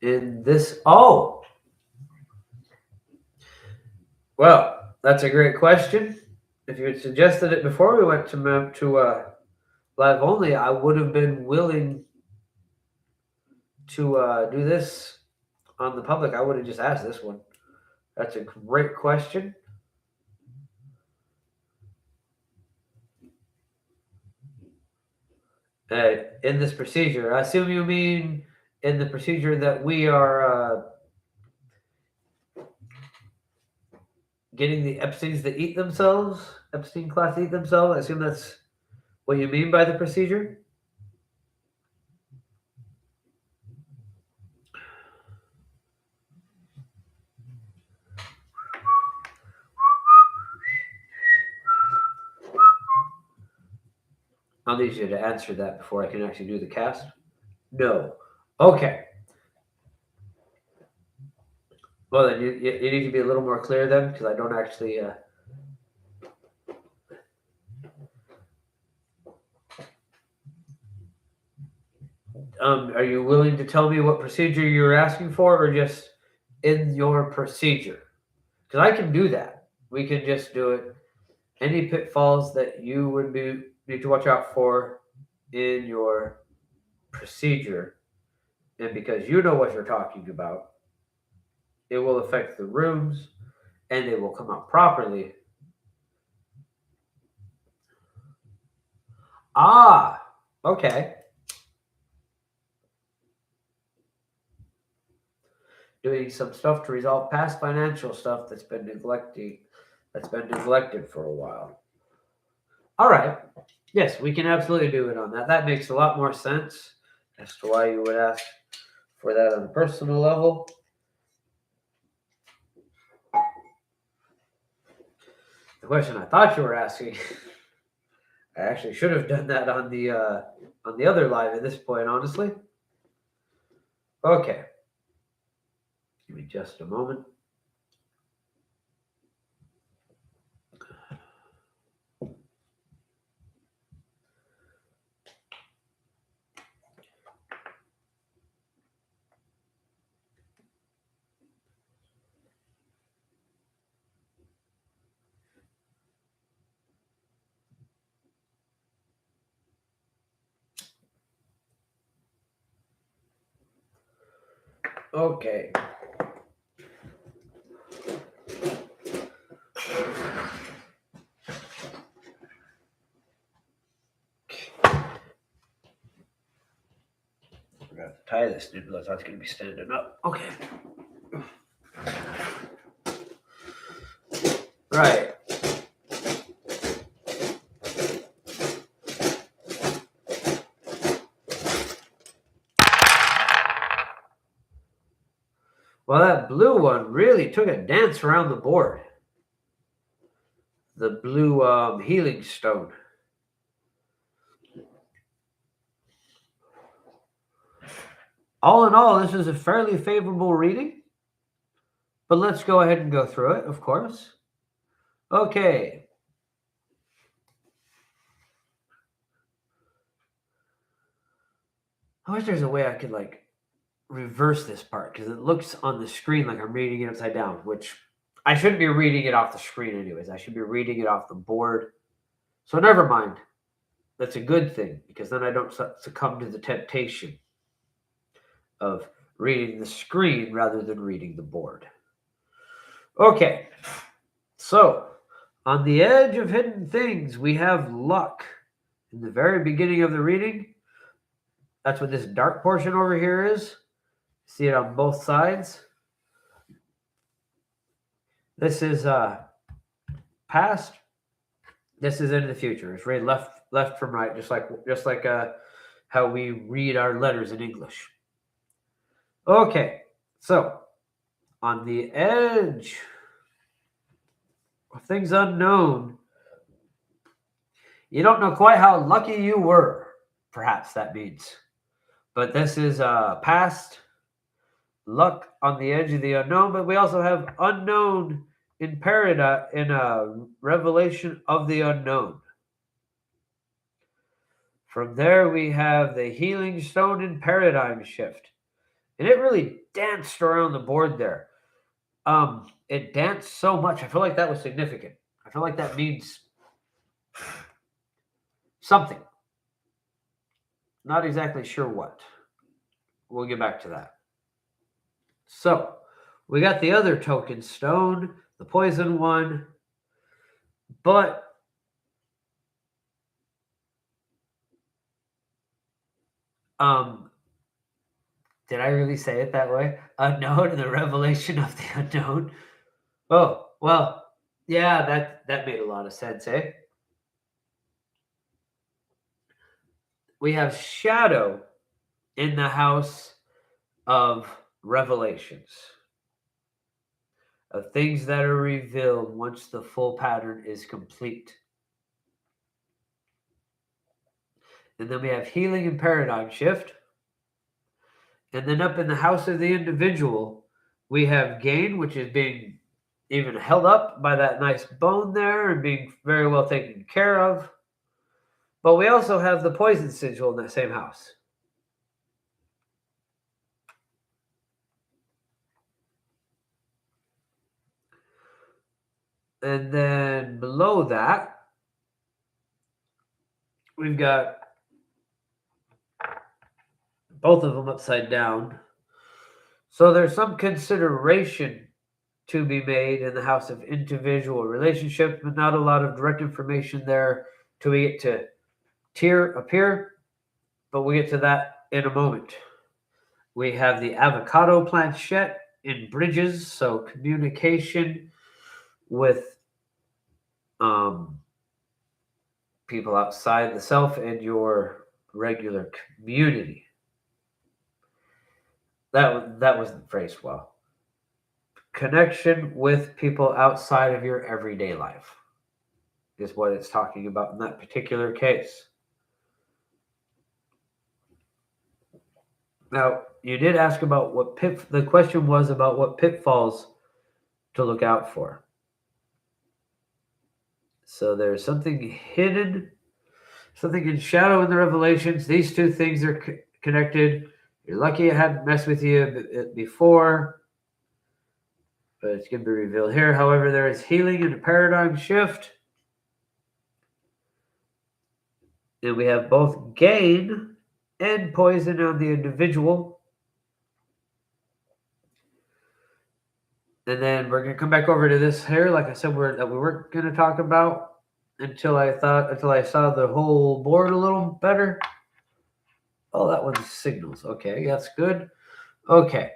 In this, oh, well, that's a great question. If you had suggested it before we went to live only, I would have been willing to do this on the public. I would have just asked this one. That's a great question. In this procedure, I assume you mean in the procedure that we are getting the Epsteins to eat themselves, Epstein class to eat themselves. I assume that's what you mean by the procedure. I'll need you to answer that before I can actually do the cast. No. Okay. Well, then you need to be a little more clear then, because I don't actually. Are you willing to tell me what procedure you're asking for, or just in your procedure? Because I can do that. We can just do it. Any pitfalls that you would need to watch out for in your procedure, and because you know what you're talking about, it will affect the rooms, and they will come out properly. Ah, okay. Doing some stuff to resolve past financial stuff that's been neglected for a while. All right. Yes, we can absolutely do it on that. That makes a lot more sense as to why you would ask for that on a personal level. The question I thought you were asking, I actually should have done that on the other live at this point, honestly. Okay. Give me just a moment. Okay. I forgot to tie this, dude. That's going to be standing up. Okay. Right. Well, that blue one really took a dance around the board. The blue healing stone. All in all, this is a fairly favorable reading. But let's go ahead and go through it, of course. Okay. I wish there's a way I could reverse this part, because it looks on the screen like I'm reading it upside down, which I shouldn't be reading it off the screen anyways. I should be reading it off the board. So never mind. That's a good thing, because then I don't succumb to the temptation of reading the screen rather than reading the board. Okay. So, on the edge of hidden things, we have luck. In the very beginning of the reading, that's what this dark portion over here is. See it on both sides. This is past. This is into the future. It's read left from right, just like how we read our letters in English. Okay, so on the edge of things unknown, you don't know quite how lucky you were. Perhaps that means, but this is past. Luck on the edge of the unknown, but we also have unknown in paradise in a revelation of the unknown. From there, we have the Healing Stone and Paradigm Shift. And it really danced around the board there. It danced so much. I feel like that was significant. I feel like that means something. Not exactly sure what. We'll get back to that. So, we got the other token stone, the poison one, but did I really say it that way? Unknown, the revelation of the unknown. Oh, well, yeah, that made a lot of sense, eh? We have shadow in the house of revelations, of things that are revealed once the full pattern is complete. And then we have healing and paradigm shift. And then up in the house of the individual, we have gain, which is being even held up by that nice bone there and being very well taken care of. But we also have the poison sigil in that same house. And then below that, we've got both of them upside down. So there's some consideration to be made in the house of individual relationships, but not a lot of direct information there till we get to appear. But we'll get to that in a moment. We have the avocado planchette in bridges, so communication with people outside the self and your regular community. That wasn't phrased well. Connection with people outside of your everyday life is what it's talking about in that particular case. Now, you did ask about the question was about what pitfalls to look out for. So there's something hidden, something in shadow in the revelations. These two things are connected. You're lucky it hadn't messed with you before, but it's going to be revealed here. However, there is healing and a paradigm shift. And we have both gain and poison on the individual. And then we're going to come back over to this here, like I said, that we weren't going to talk about until I saw the whole board a little better. Oh, that one's signals. Okay, that's good. Okay.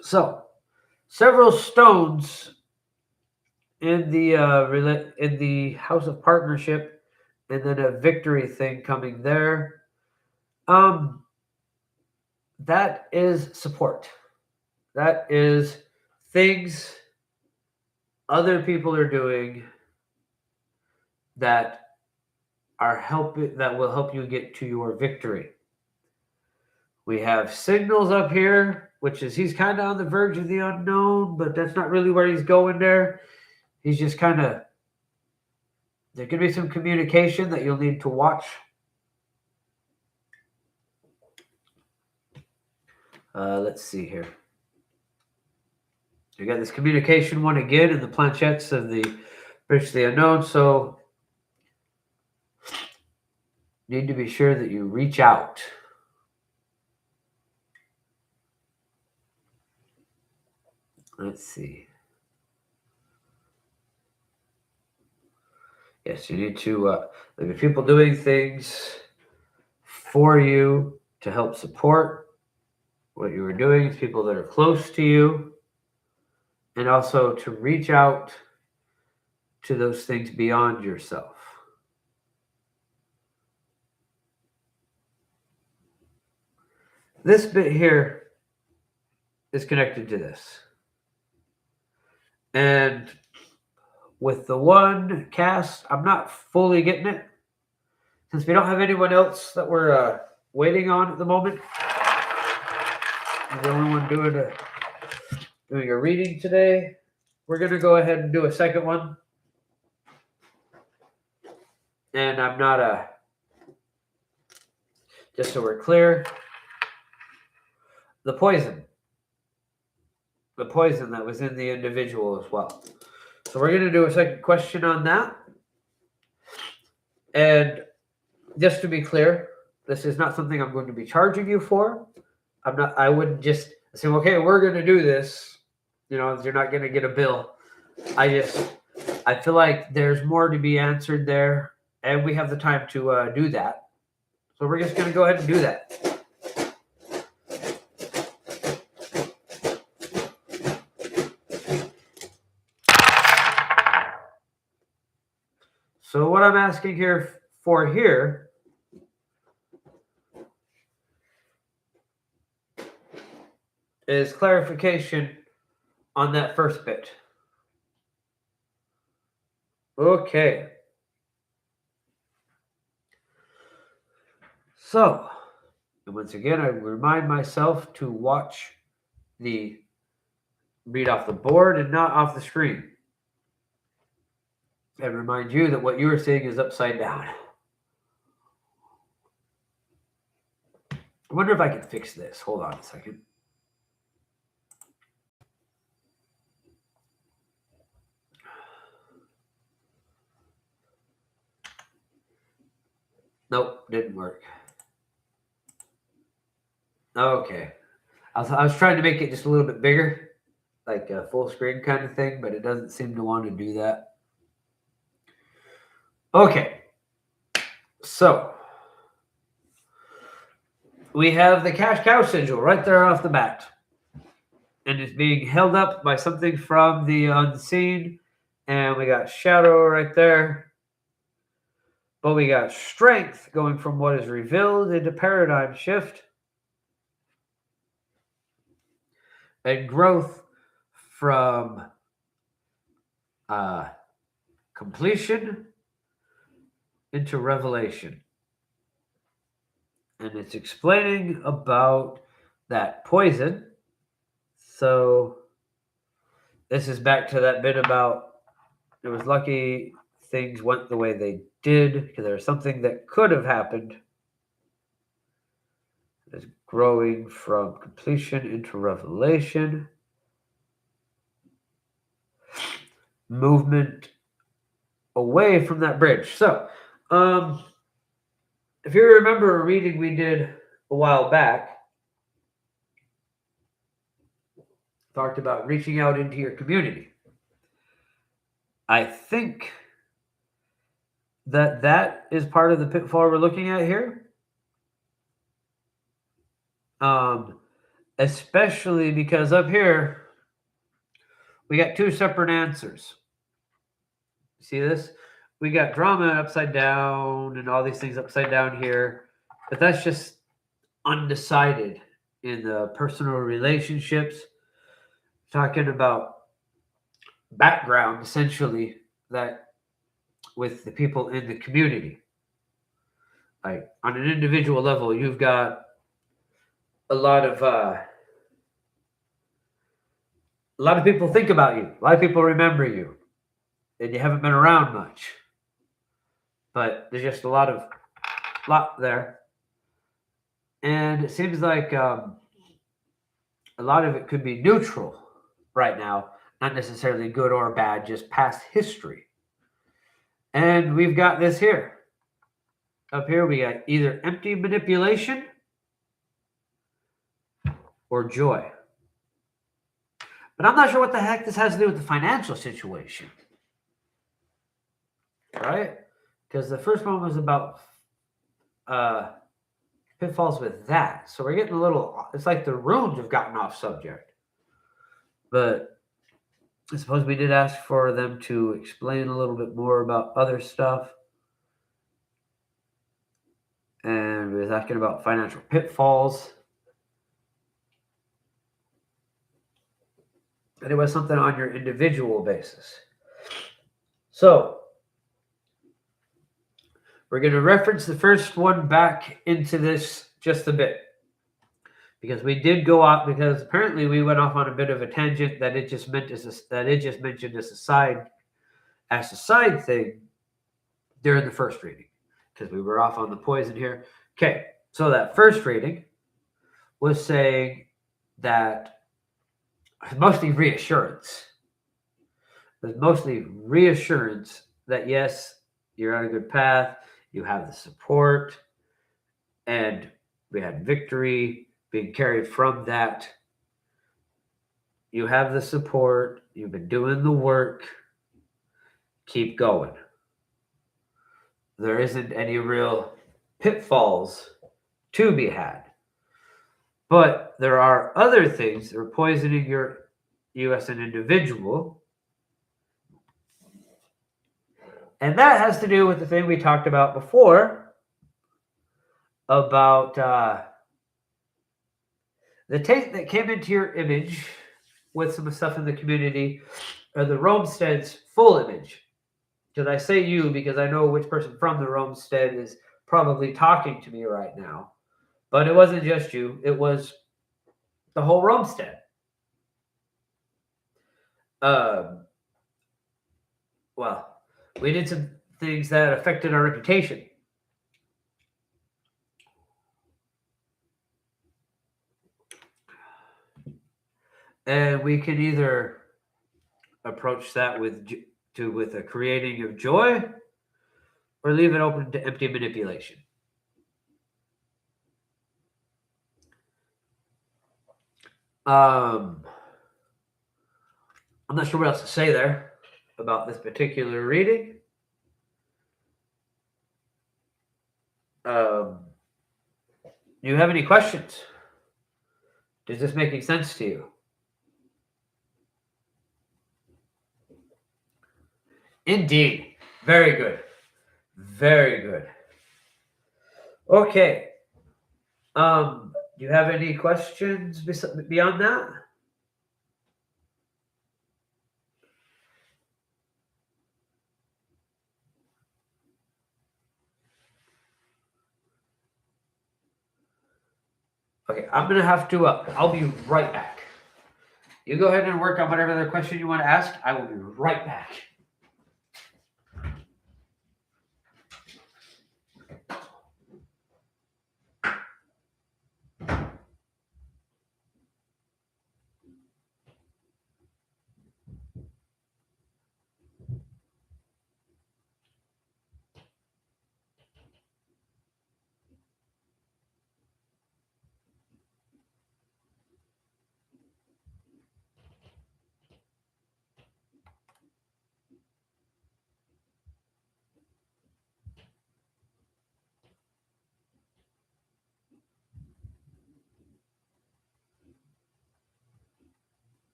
So, several stones in the house of partnership, and then a victory thing coming there. That is support. That is things other people are doing that will help you get to your victory. We have signals up here, which is he's kind of on the verge of the unknown, but that's not really where he's going there. He's just kind of, there could be some communication that you'll need to watch. Let's see here. You got this communication one again in the planchettes of the bridge to the unknown. So you need to be sure that you reach out. Let's see. Yes, you need to there are people doing things for you to help support what you are doing. It's people that are close to you, and also to reach out to those things beyond yourself. This bit here is connected to this. And with the one cast, I'm not fully getting it. Since we don't have anyone else that we're waiting on at the moment. I'm the only one doing a reading today. We're going to go ahead and do a second one. And I'm not just so we're clear. The poison that was in the individual as well. So we're going to do a second question on that. And just to be clear, this is not something I'm going to be charging you for. I wouldn't just say, okay, we're going to do this. You're not going to get a bill. I feel like there's more to be answered there, and we have the time to do that. So we're just going to go ahead and do that. So what I'm asking here is clarification on that first bit. Okay. So, and once again, I remind myself to read off the board and not off the screen. And remind you that what you are seeing is upside down. I wonder if I can fix this. Hold on a second. Nope, didn't work. Okay. I was trying to make it just a little bit bigger, like a full screen kind of thing, but it doesn't seem to want to do that. Okay. So, we have the cash cow sigil right there off the bat. And it's being held up by something from the unseen. And we got shadow right there. But we got strength going from what is revealed into paradigm shift. And growth from completion into revelation. And it's explaining about that poison. So this is back to that bit about it was lucky things went the way they did because there was something that could have happened. It's growing from completion into revelation. Movement away from that bridge. So, if you remember a reading we did a while back, talked about reaching out into your community. I think that is part of the pitfall we're looking at here. Especially because up here, we got two separate answers. See this? We got drama upside down and all these things upside down here, but that's just undecided in the personal relationships. Talking about background, essentially, that with the people in the community. Like on an individual level, you've got a lot of people think about you. A lot of people remember you, and you haven't been around much. But there's just a lot there, and it seems like a lot of it could be neutral right now, not necessarily good or bad, just past history. And we've got this here. Up here, we got either empty manipulation or joy. But I'm not sure what the heck this has to do with the financial situation. Right? Because the first one was about pitfalls with that. So we're getting a little, it's like the runes have gotten off subject. But I suppose we did ask for them to explain a little bit more about other stuff. And we was asking about financial pitfalls. And it was something on your individual basis. So we're going to reference the first one back into this just a bit. Because we did go off, because apparently we went off on a bit of a tangent that it just mentioned as a side thing during the first reading. Because we were off on the poison here. Okay, So that first reading was saying that mostly reassurance. There's mostly reassurance that yes, you're on a good path, you have the support, and we had victory being carried from that. You have the support, you've been doing the work, keep going. There isn't any real pitfalls to be had. But there are other things that are poisoning you as an individual. And that has to do with the thing we talked about before about the taint that came into your image with some stuff in the community, or the Romestead's full image. Because I say you because I know which person from the Romestead is probably talking to me right now. But it wasn't just you. It was the whole Romestead. Well, we did some things that affected our reputation. And we can either approach that with a creating of joy, or leave it open to empty manipulation. I'm not sure what else to say there about this particular reading. Do you have any questions? Is this making sense to you? Indeed. Very good. Very good. Okay. Do you have any questions beyond that? Okay, I'm going to have to, I'll be right back. You go ahead and work on whatever other question you want to ask. I will be right back.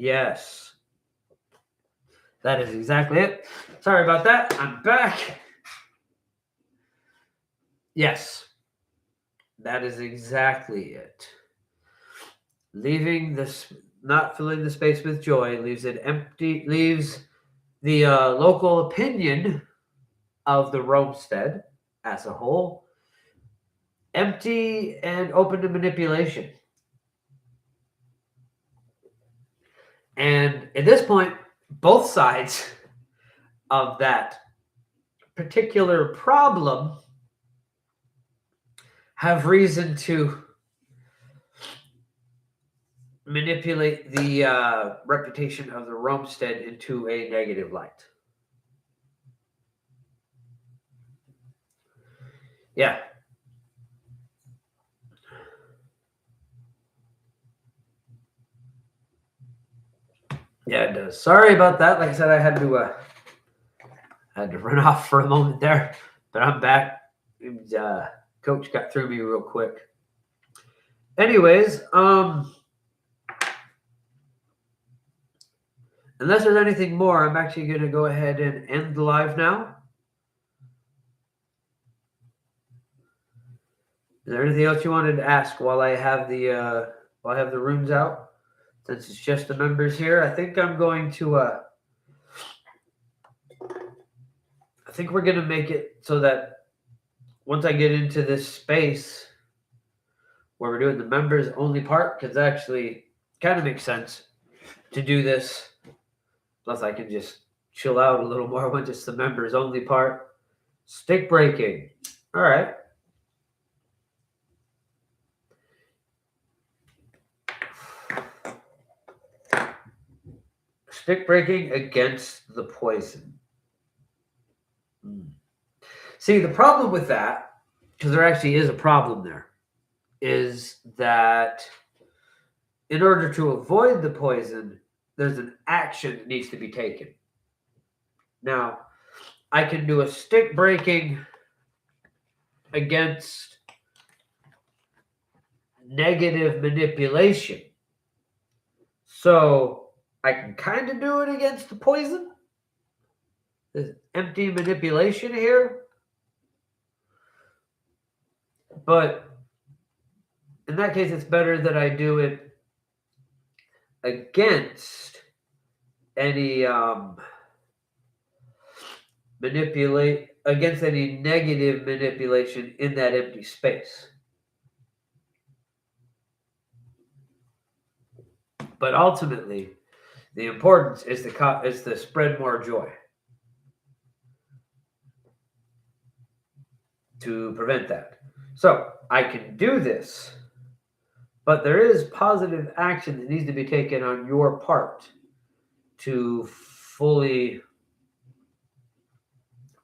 Yes. That is exactly it. Sorry about that. I'm back. Yes. That is exactly it. Leaving this, not filling the space with joy, leaves it empty, leaves the local opinion of the Romestead as a whole empty and open to manipulation. And at this point, both sides of that particular problem have reason to manipulate the reputation of the Romstead into a negative light. Yeah. Yeah, it does. Sorry about that. Like I said, I had to run off for a moment there, but I'm back. Coach got through me real quick. Anyways, unless there's anything more, I'm actually going to go ahead and end the live now. Is there anything else you wanted to ask while I have the rooms out? Since it's just the members here, I think I'm going to. I think we're going to make it so that once I get into this space where we're doing the members only part, because actually kind of makes sense to do this. Plus, I can just chill out a little more when just the members only part. Stick breaking. All right. Stick breaking against the poison. See, the problem with that, because there actually is a problem there, is that in order to avoid the poison, there's an action that needs to be taken. Now, I can do a stick breaking against negative manipulation. So I can kind of do it against the poison. There's empty manipulation here. But in that case, it's better that I do it against any against any negative manipulation in that empty space. But ultimately, the importance is to spread more joy to prevent that. So I can do this, but there is positive action that needs to be taken on your part to fully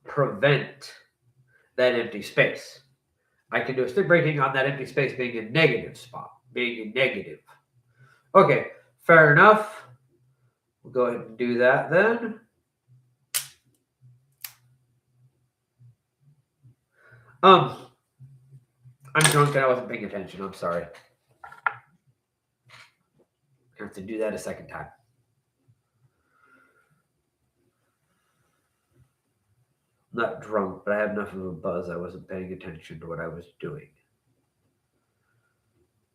prevent that empty space. I can do a stick breaking on that empty space being a negative spot, being a negative. Okay, fair enough. We'll go ahead and do that then. I'm drunk and I wasn't paying attention. I'm sorry. I have to do that a second time. I'm not drunk, but I have enough of a buzz. I wasn't paying attention to what I was doing.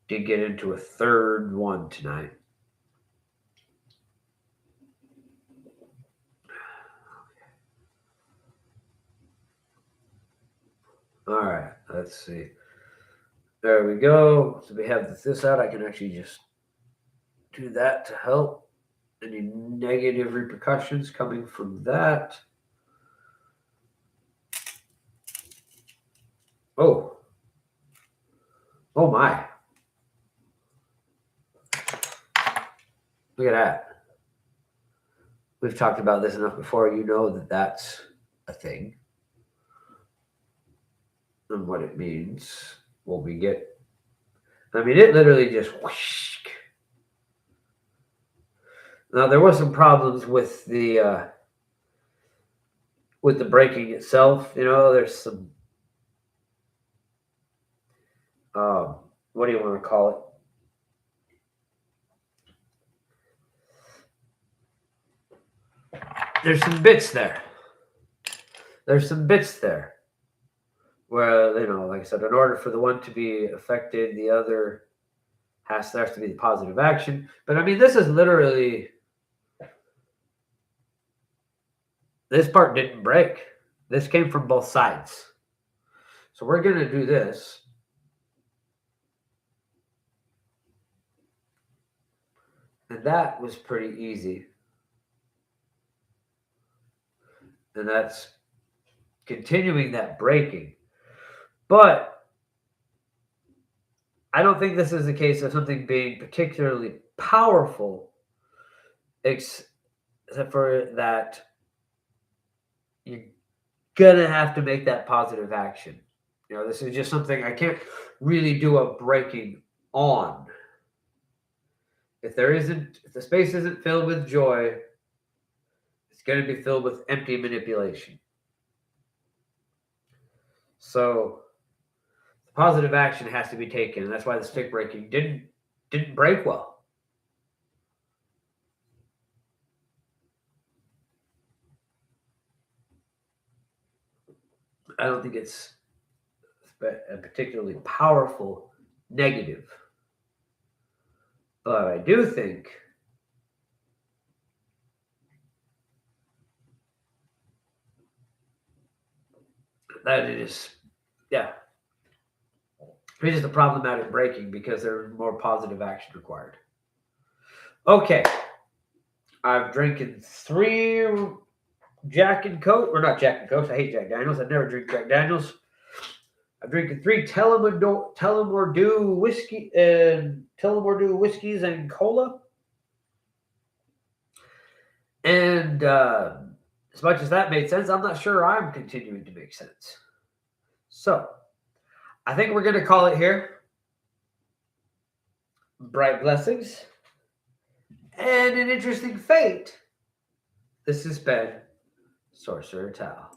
Did get into a third one tonight. All right, let's see. There we go. So we have this out. I can actually just do that to help any negative repercussions coming from that. Oh my. Look at that. We've talked about this enough before. You know that that's a thing. And what it means. What we get. I mean, it literally just whoosh. Now, there was some problems with the breaking itself. You know, there's some, what do you want to call it? There's some bits there. Where, you know, like I said, in order for the one to be affected, the other there has to be the positive action. But I mean, this is literally, this part didn't break. This came from both sides. So we're going to do this. And that was pretty easy. And that's continuing that breaking. But I don't think this is a case of something being particularly powerful, except for that you're gonna have to make that positive action. This is just something I can't really do a breaking on. If the space isn't filled with joy, it's going to be filled with empty manipulation. So the positive action has to be taken, and that's why the stick breaking didn't break well. I don't think it's a particularly powerful negative. But I do think that it is, yeah, it's just a problematic breaking because there's more positive action required. Okay, I'm drinking 3 Jack and Coke, or not Jack and Coke. I hate Jack Daniels. I never drink Jack Daniels. I'm drinking 3 Tullamore Dew whiskey and Tullamore Dew whiskeys and cola. And as much as that made sense, I'm not sure I'm continuing to make sense. So I think we're going to call it here. Bright blessings and an interesting fate. This has been Sorcerer Tao.